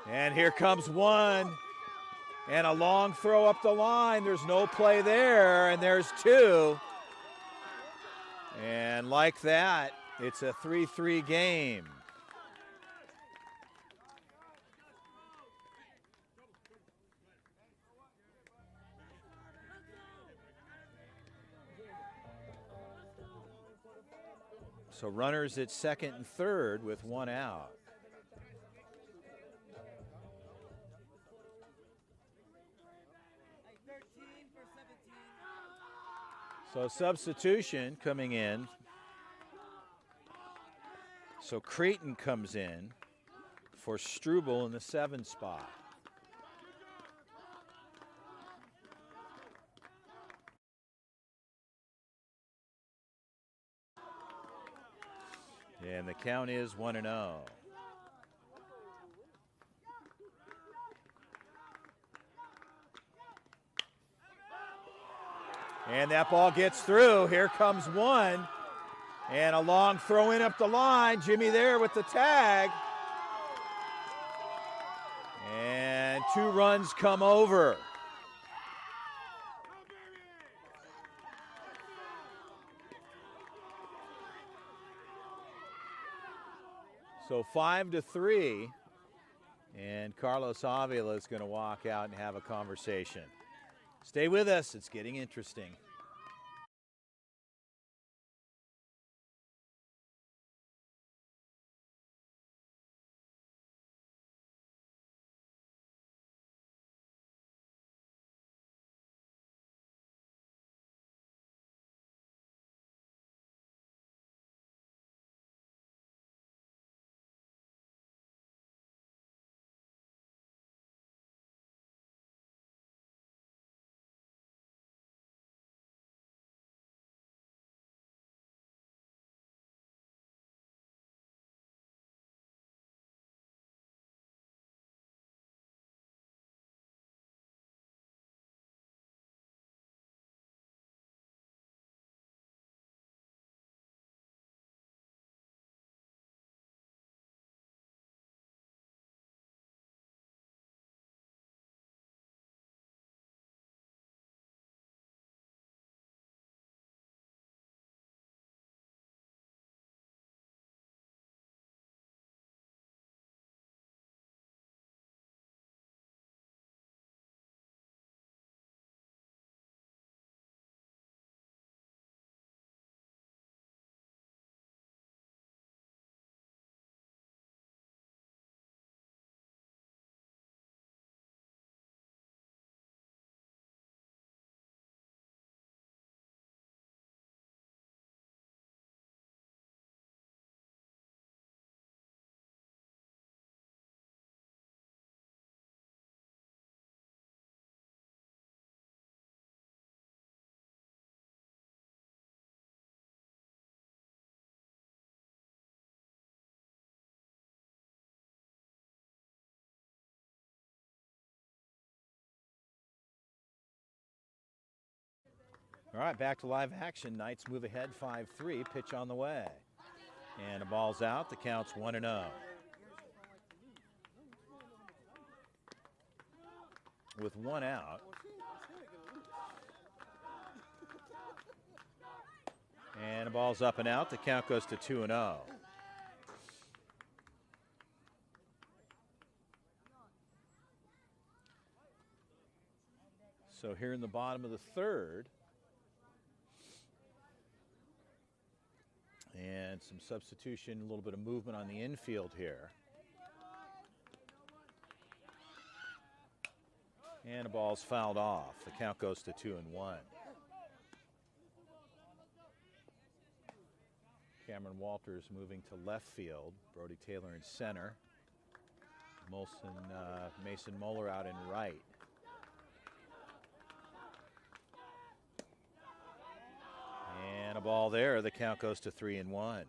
And here comes one. And a long throw up the line. There's no play there, and there's two. And like that, it's a 3-3 game. So runners at second and third with one out. So substitution coming in. So Creighton comes in for Struble in the 7 spot. And the count is 1-0. And that ball gets through. Here comes one. And a long throw in up the line. Jimmy there with the tag. And 2 runs come over. So 5-3. And Carlos Avila is going to walk out and have a conversation. Stay with us. It's getting interesting. All right, back to live action. Knights move ahead 5-3. Pitch on the way. And the ball's out. The count's 1-0. With one out. And the ball's up and out. The count goes to 2-0. So here in the bottom of the third. And some substitution, a little bit of movement on the infield here. And the ball's fouled off. The count goes to 2-1. Cameron Walters moving to left field. Brody Taylor in center. Mason Moeller out in right. And a ball there. The count goes to 3-1.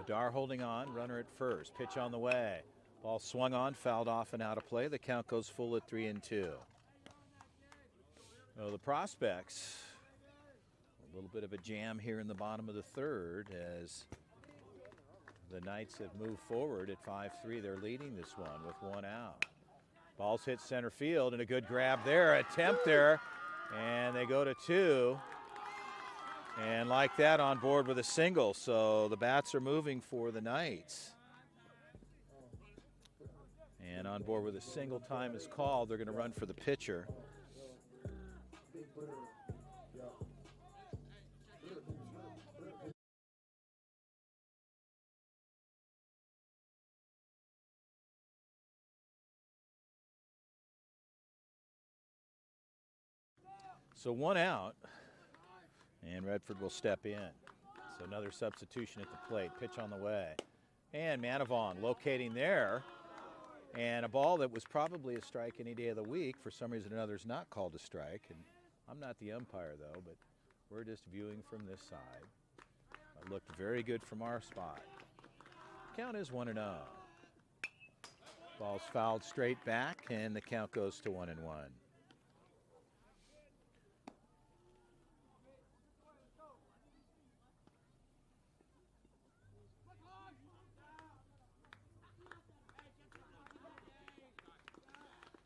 Bedar holding on, runner at first. Pitch on the way. Ball swung on, fouled off and out of play. The count goes full at 3-2. Well, the Prospects, a little bit of a jam here in the bottom of the third as the Knights have moved forward at 5-3. They're leading this one with one out. Ball's hit center field and a good grab there, attempt there, and they go to two. And like that, on board with a single. So the bats are moving for the Knights. And on board with a single, time is called. They're going to run for the pitcher. So one out, and Redford will step in. So another substitution at the plate. Pitch on the way. And Manavong locating there. And a ball that was probably a strike any day of the week. For some reason or another, is not called a strike. And I'm not the umpire, though, but we're just viewing from this side. It looked very good from our spot. Count is 1-0. Ball's fouled straight back, and the count goes to 1-1.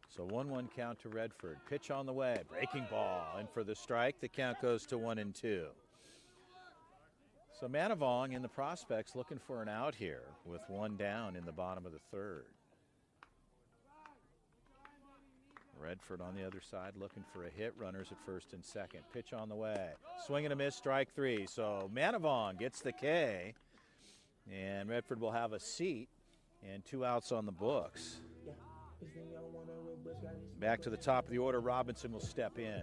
So 1-1 count to Redford. Pitch on the way. Breaking ball. And for the strike, the count goes to 1-2. So Manavong in the Prospects looking for an out here with one down in the bottom of the third. Redford on the other side looking for a hit. Runners at first and second. Pitch on the way. Swing and a miss, strike three. So Manavong gets the K. And Redford will have a seat and 2 outs on the books. Back to the top of the order, Robinson will step in.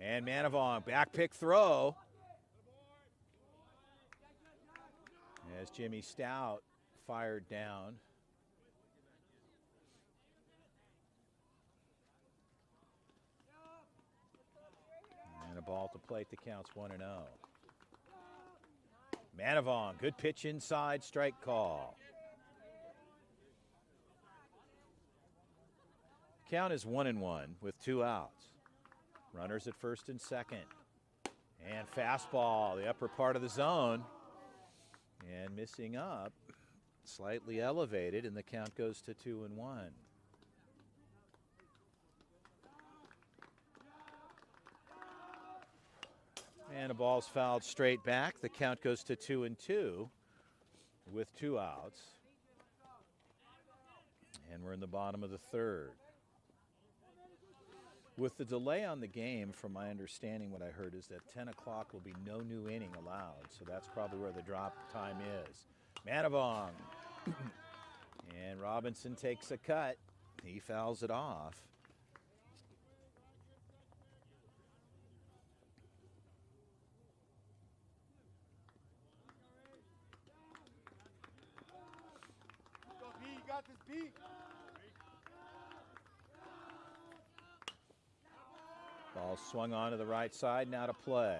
And Manavong, back pick throw. As Jimmy Stout fired down. And a ball to plate, the count's 1-0. Manavong, good pitch inside, strike call. Count is 1-1 with 2 outs. Runners at first and second. And fastball, the upper part of the zone. And missing up, slightly elevated, and the count goes to 2-1. And a ball's fouled straight back. The count goes to 2-2 with 2 outs. And we're in the bottom of the third. With the delay on the game, from my understanding, what I heard is that 10 o'clock will be no new inning allowed. So that's probably where the drop time is. Manavong. And Robinson takes a cut. He fouls it off. Go, B, you got this, B. Ball swung on to the right side, now to play.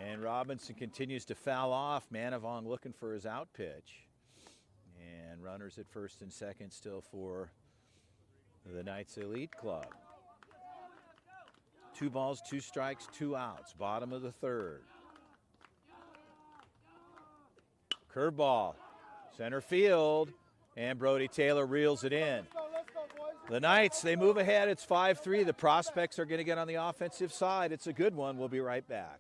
And Robinson continues to foul off. Manavong looking for his out pitch. And runners at first and second still for the Knights Elite Club. 2 balls, 2 strikes, 2 outs. Bottom of the third. Curveball. Center field. And Brody Taylor reels it in. Let's go, boys. The Knights, they move ahead. It's 5-3. The Prospects are going to get on the offensive side. It's a good one. We'll be right back.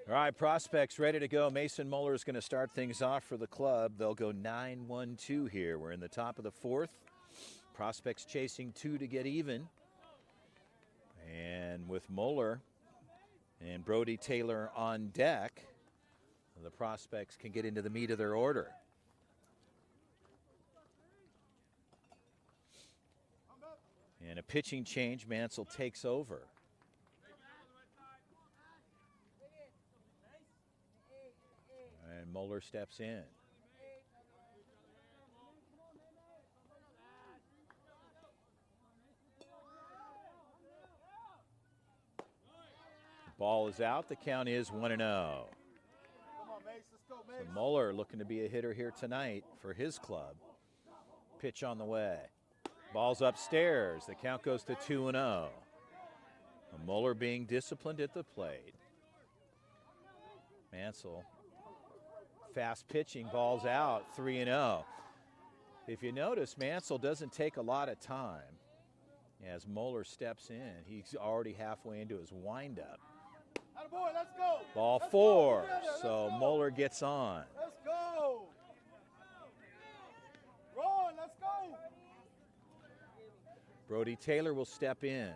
All right, prospects ready to go. Mason Moeller is going to start things off for the club. They'll go 9-1-2 here. We're in the top of the fourth. Prospects chasing 2 to get even. And with Moeller and Brody Taylor on deck, the prospects can get into the meat of their order. And a pitching change, Mansell takes over. And Moeller steps in. Ball is out. The count is 1-0. Come on, Mace. Let's go, Mace. So Moeller looking to be a hitter here tonight for his club. Pitch on the way. Ball's upstairs. The count goes to 2-0. Moeller being disciplined at the plate. Mansell. Fast pitching. Ball's out. 3-0. If you notice, Mansell doesn't take a lot of time. As Moeller steps in, he's already halfway into his windup. Attaboy, let's go. Ball Let's 4. go together, let's So go. Moeller gets on. Let's go. Ron, let's go. Brody Taylor will step in.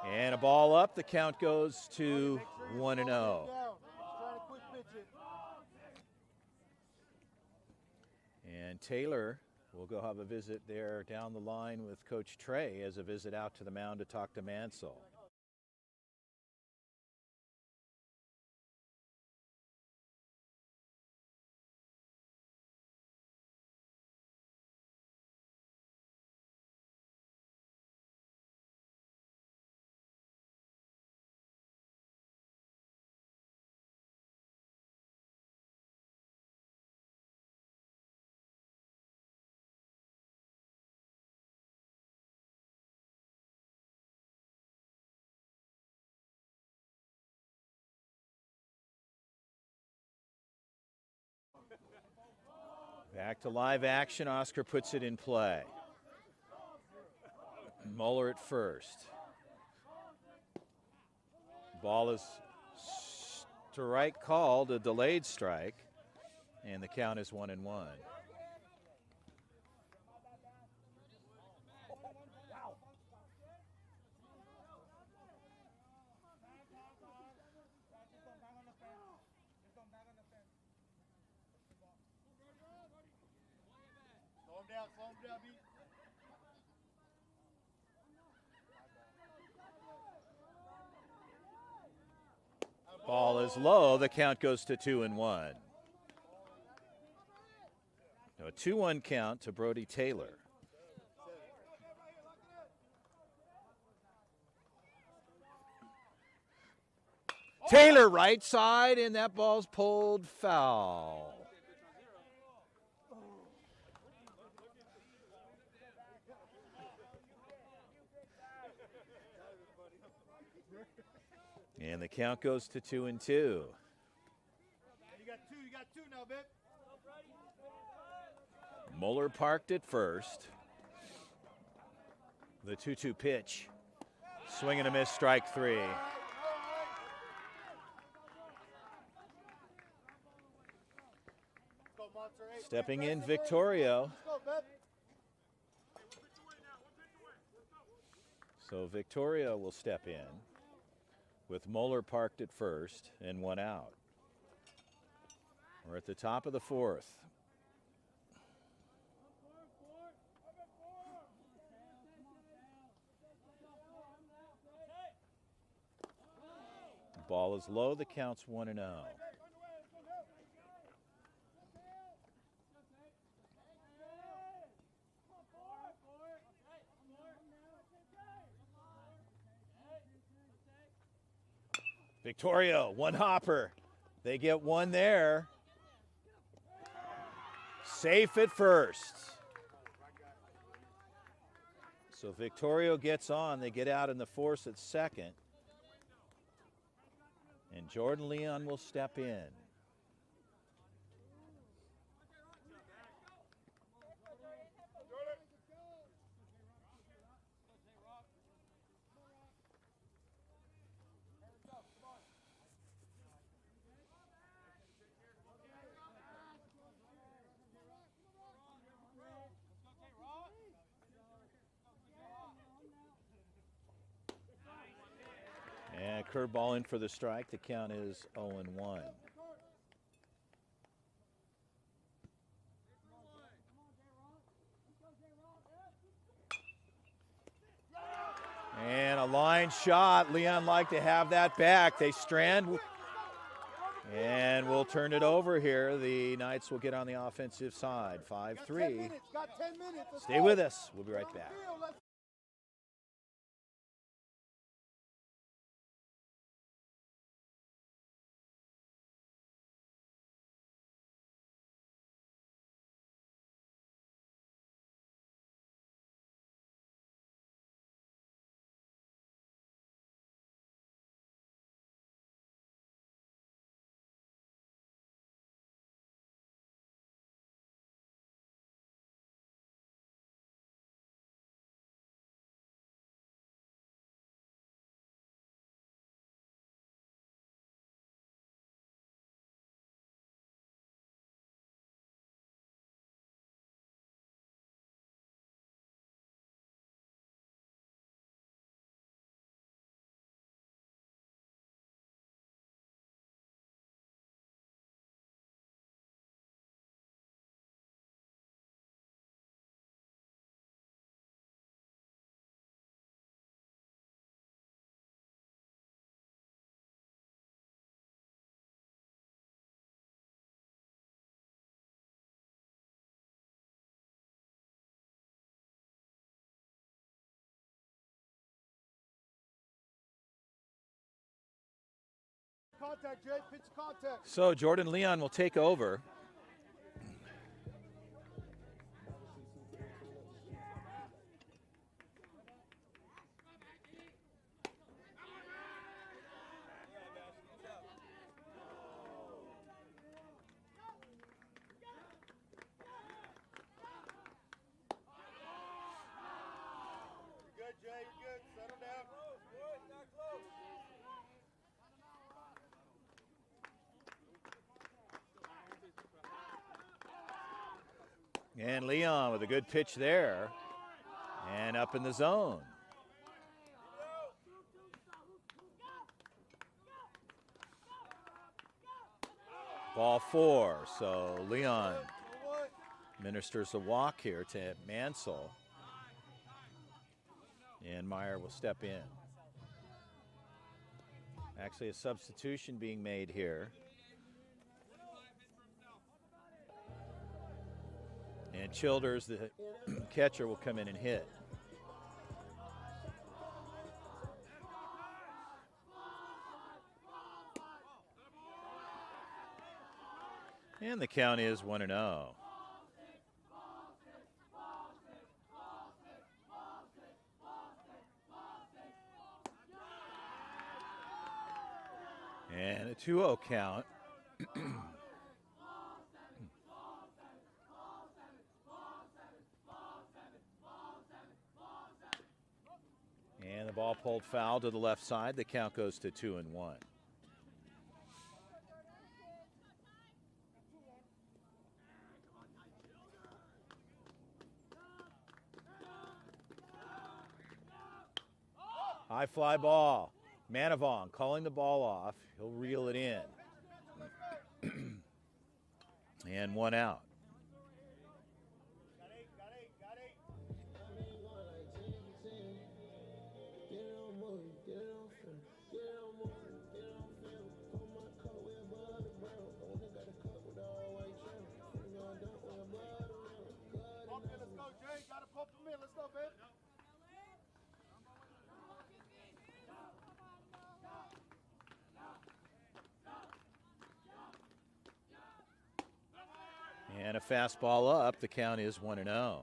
And a ball up. The count goes to 1-0. Down. Just trying to quick pitch it. And Taylor will go have a visit there down the line with Coach Trey as a visit out to the mound to talk to Mansell. Back to live action. Oscar puts it in play. Moeller at first. Ball is strike called, a delayed strike, and the count is 1-1. Slow him down, B. Ball is low. The count goes to 2-1. A 2-1 count to Brody Taylor. Taylor right side, and that ball's pulled foul. And the count goes to 2-2. You got two now, babe. Moeller parked at first. The 2-2 pitch. Swing and a miss, strike 3. Stepping in, Victorio. So Victoria will step in with Moeller parked at first and 1 out. We're at the top of the fourth. Ball is low, the count's 1-0. Victoria, one hopper. They get one there. Safe at first. So Victorio gets on. They get out in the force at second. And Jordan Leon will step in. And curveball in for the strike. The count is 0-1. And a line shot. Leon like to have that back. They strand. And we'll turn it over here. The Knights will get on the offensive side. 5-3. Stay with us. We'll be right back. Contact, Jay. Pitch contact. So Jordan Leon will take over. Good, Jay. Good. Settle down. And Leon with a good pitch there. And up in the zone. Ball 4. So Leon ministers a walk here to Mansell. And Meyer will step in. Actually, a substitution being made here. And Childers, the catcher, will come in and hit. And the count is 1-0. And a 2-0 count. And the ball pulled foul to the left side. The count goes to 2-1. High fly ball. Manavong calling the ball off. He'll reel it in. And one out. And a fastball up. The count is 1-0.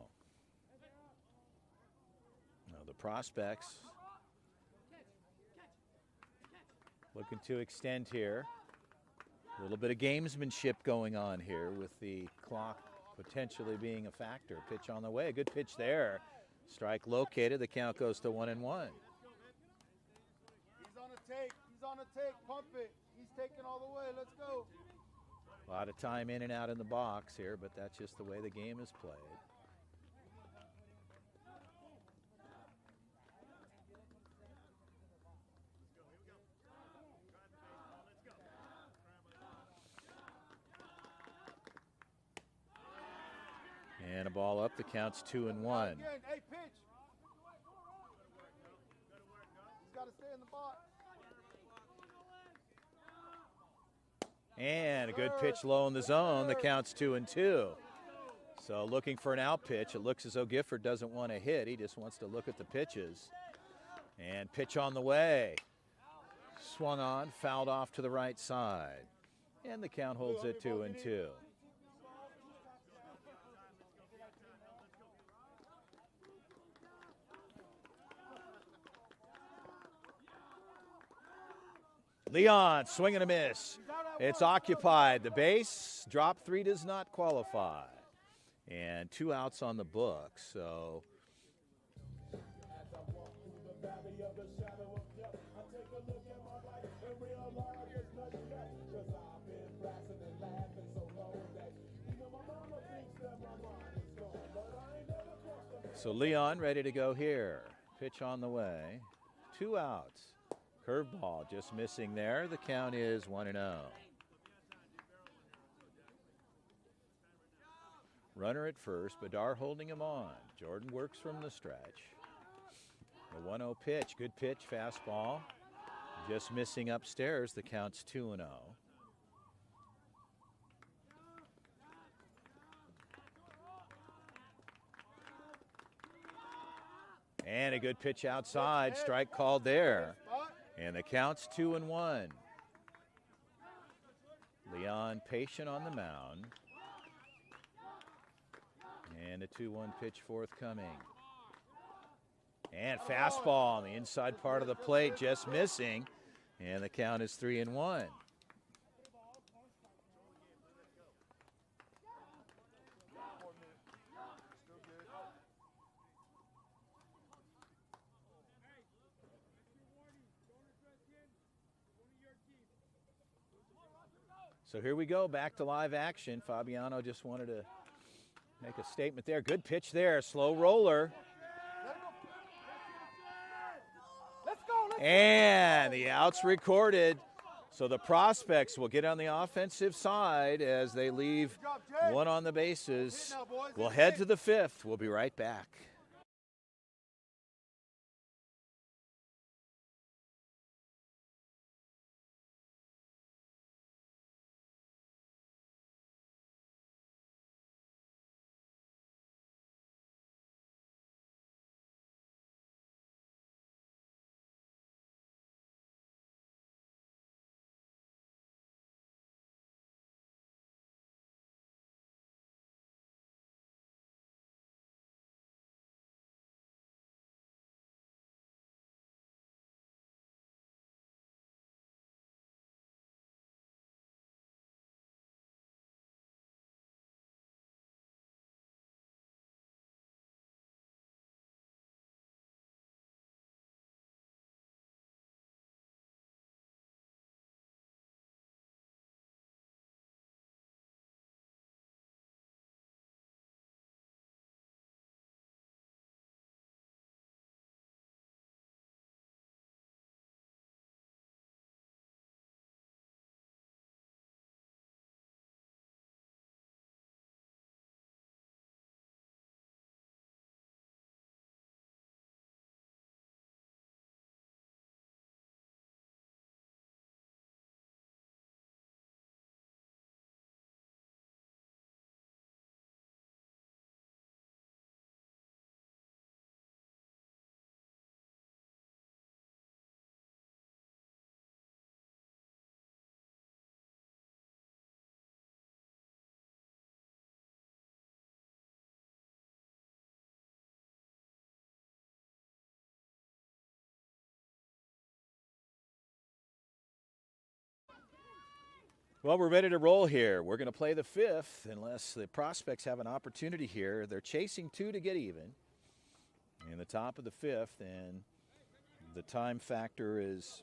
Prospects looking to extend here. A little bit of gamesmanship going on here with the clock potentially being a factor. Pitch on the way. A good pitch there. Strike located. The count goes to 1-1. He's on a take. He's on a take. Pump it. He's taking all the way. Let's go. A lot of time in and out in the box here, but that's just the way the game is played. And a ball up. The count's 2-1. Again. Hey, pitch. He's got to stay in the box. And a good pitch low in the zone. The count's 2-2. So looking for an out pitch. It looks as though Gifford doesn't want to hit. He just wants to look at the pitches. And pitch on the way. Swung on, fouled off to the right side. And the count holds at 2-2. Leon, swing and a miss. It's occupied. The base, drop 3 does not qualify. And 2 outs on the book, so. So Leon ready to go here. Pitch on the way. 2 outs. Curveball just missing there. The count is 1-0. Runner at first, Bedard holding him on. Jordan works from the stretch. The 1-0 pitch, good pitch, fastball. Just missing upstairs. The count's 2-0. And a good pitch outside. Strike called there. And the count's 2-1. Leon patient on the mound. And a 2-1 pitch forthcoming. And fastball on the inside part of the plate, just missing. And the count is 3-1. So here we go, back to live action. Fabiano just wanted to make a statement there. Good pitch there, slow roller. Let's go. And the out's recorded. So the Prospects will get on the offensive side as they leave one on the bases. We'll head to the 5th. We'll be right back. Well, we're ready to roll here. We're going to play the fifth unless the prospects have an opportunity here. They're chasing two to get even in the top of the fifth, and the time factor is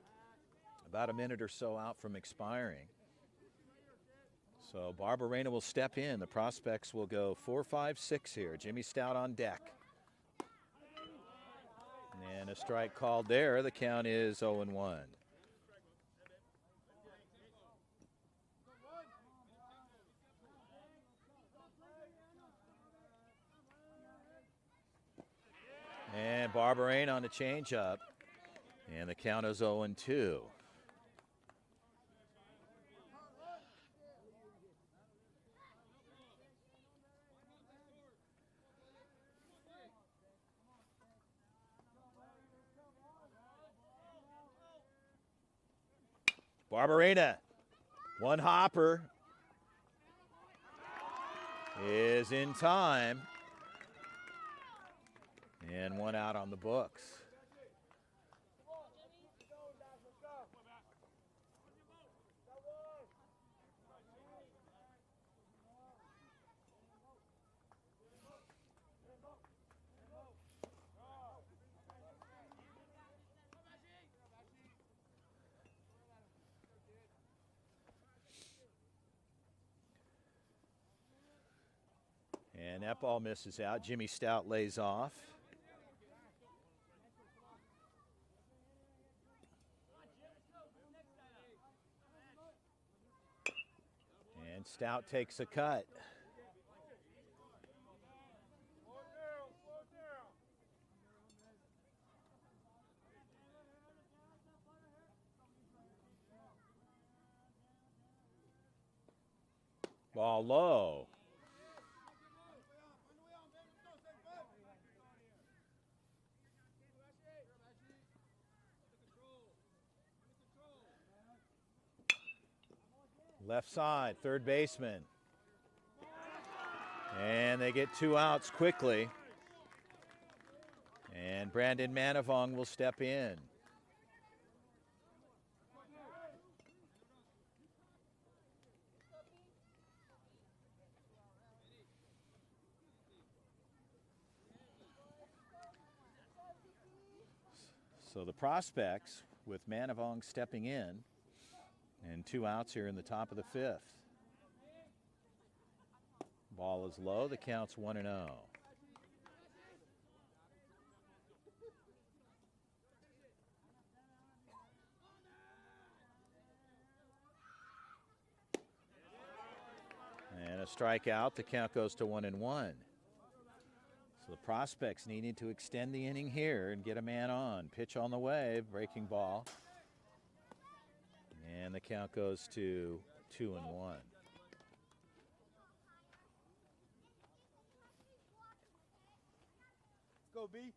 about a minute or so out from expiring. So Barberena will step in. The prospects will go 4, 5, 6 here. Jimmy Stout on deck. And a strike called there. The count is 0-1. And Barberena on the changeup. And the count is 0-2. Barberena, one hopper, is in time. And one out on the books. And that ball misses out. Jimmy Stout lays off. And Stout takes a cut. Ball low. Left side, third baseman. And they get 2 outs quickly. And Brandon Manavong will step in. So the prospects, with Manavong stepping in, and 2 outs here in the top of the fifth. Ball is low. The count's 1-0. And a strikeout. The count goes to 1-1. So the prospects needing to extend the inning here and get a man on. Pitch on the way. Breaking ball. And the count goes to 2-1. Let's go, B.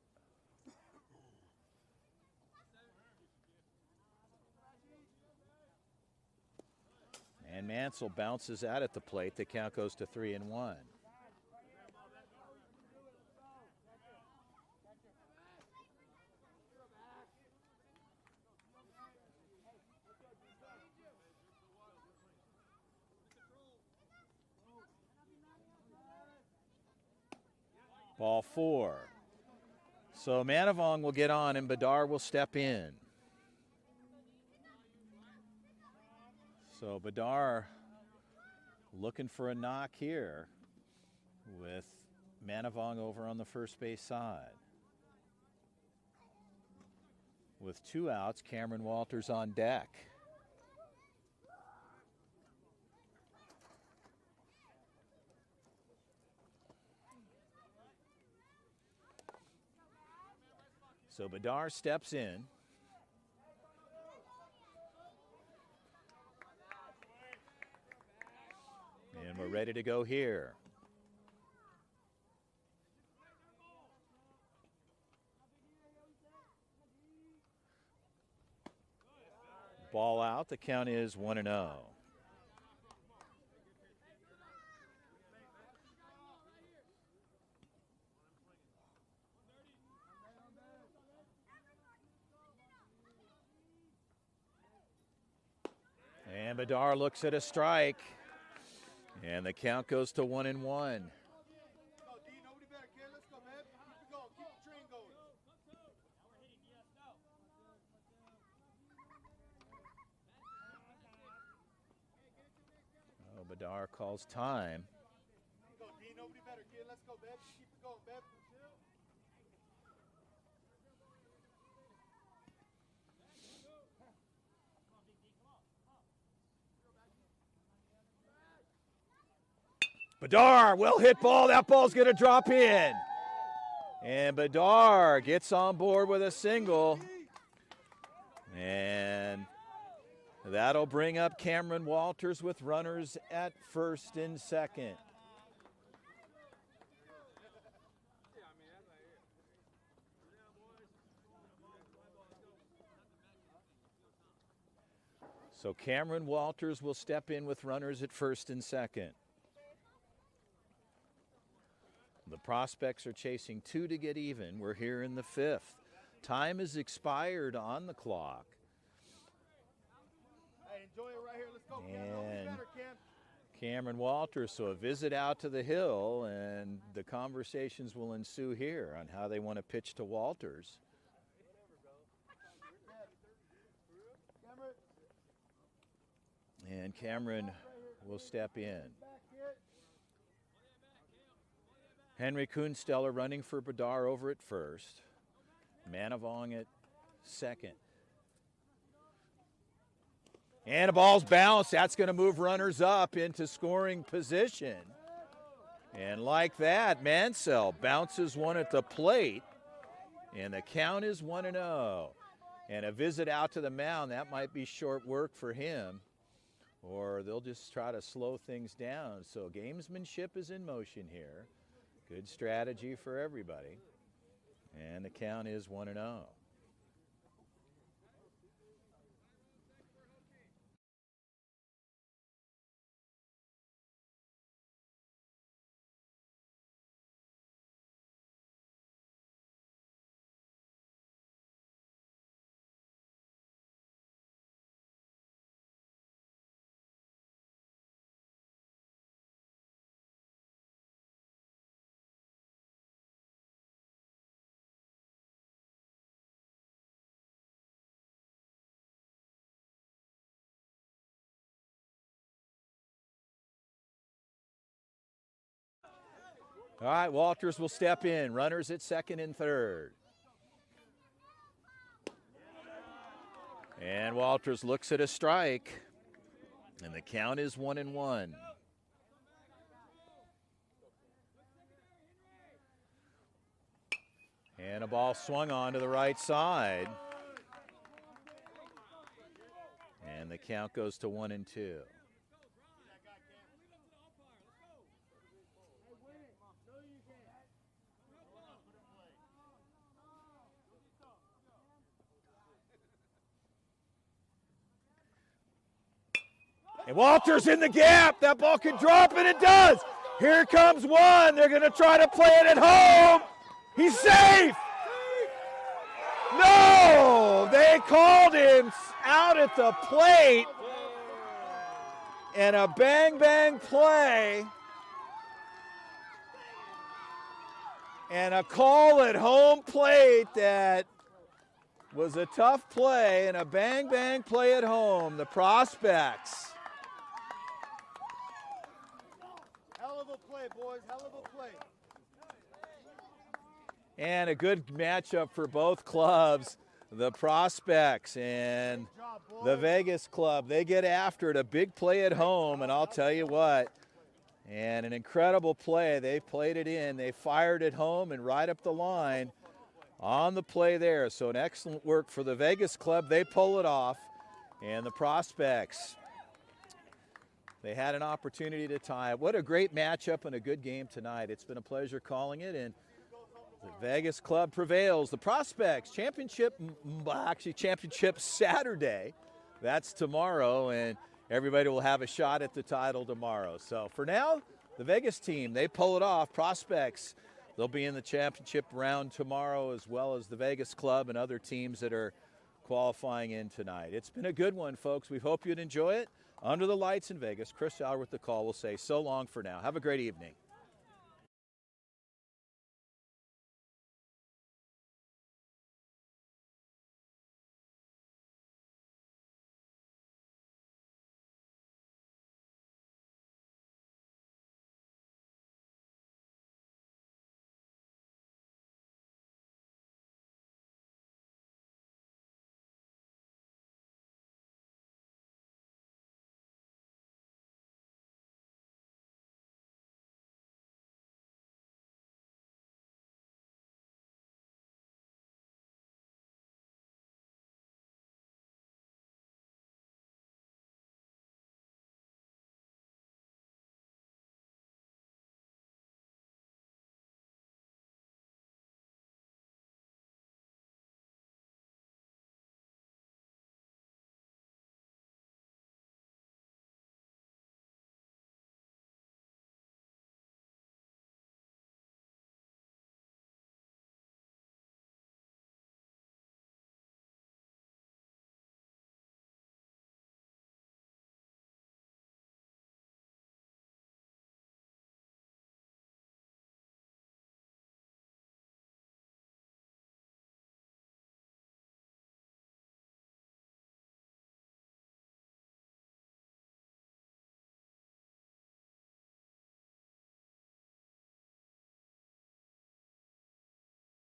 And Mansell bounces out at the plate. The count goes to 3-1. Ball 4. So Manavong will get on and Bedar will step in. So Bedar looking for a knock here with Manavong over on the first base side. With 2 outs, Cameron Walters on deck. So Bedar steps in. And we're ready to go here. Ball out. The count is 1-0. And Bedard looks at a strike. And the count goes to 1-1. Go, D. Nobody better, kid. Let's go, man. Keep it going. Keep the train going. Oh, Bedard calls time. Go, D. Nobody better, kid. Let's go, man. Keep it going, man. Bedard, well hit ball. That ball's going to drop in. And Bedard gets on board with a single. And that'll bring up Cameron Walters with runners at first and second. So Cameron Walters will step in with runners at first and second. The Prospects are chasing 2 to get even. We're here in the 5th. Time is expired on the clock. Hey, enjoy it right here. Let's go, Cam. And Nobody better, Cam. Cameron Walters, so a visit out to the hill, and the conversations will ensue here on how they want to pitch to Walters. And Cameron will step in. Henry Kunsteller running for Bedard over at first. Manavong at second. And a ball's bounced. That's going to move runners up into scoring position. And like that, Mansell bounces one at the plate. And the count is 1-0. And a visit out to the mound, that might be short work for him. Or they'll just try to slow things down. So gamesmanship is in motion here. Good strategy for everybody. And the count is 1-0. All right, Walters will step in. Runners at second and third. And Walters looks at a strike. And the count is 1-1. And a ball swung on to the right side. And the count goes to 1-2. And Walters in the gap. That ball could drop, and it does. Here comes one. They're going to try to play it at home. He's safe. No, they called him out at the plate. And a bang play. And a call at home plate that was a tough play, and a bang play at home. The Prospects. Hell of a play, boys. Hell of a play. And a good matchup for both clubs. The Prospects and the Vegas Club. They get after it. A big play at home, and I'll tell you what. And an incredible play. They played it in. They fired it home and right up the line on the play there. So an excellent work for the Vegas Club. They pull it off. And the Prospects, they had an opportunity to tie it. What a great matchup and a good game tonight. It's been a pleasure calling it. And the Vegas Club prevails. The Prospects championship Saturday. That's tomorrow, and everybody will have a shot at the title tomorrow. So for now, the Vegas team, they pull it off. Prospects, they'll be in the championship round tomorrow, as well as the Vegas Club and other teams that are qualifying in tonight. It's been a good one, folks. We hope you'd enjoy it. Under the lights in Vegas, Chris Fowler with the call will say so long for now. Have a great evening.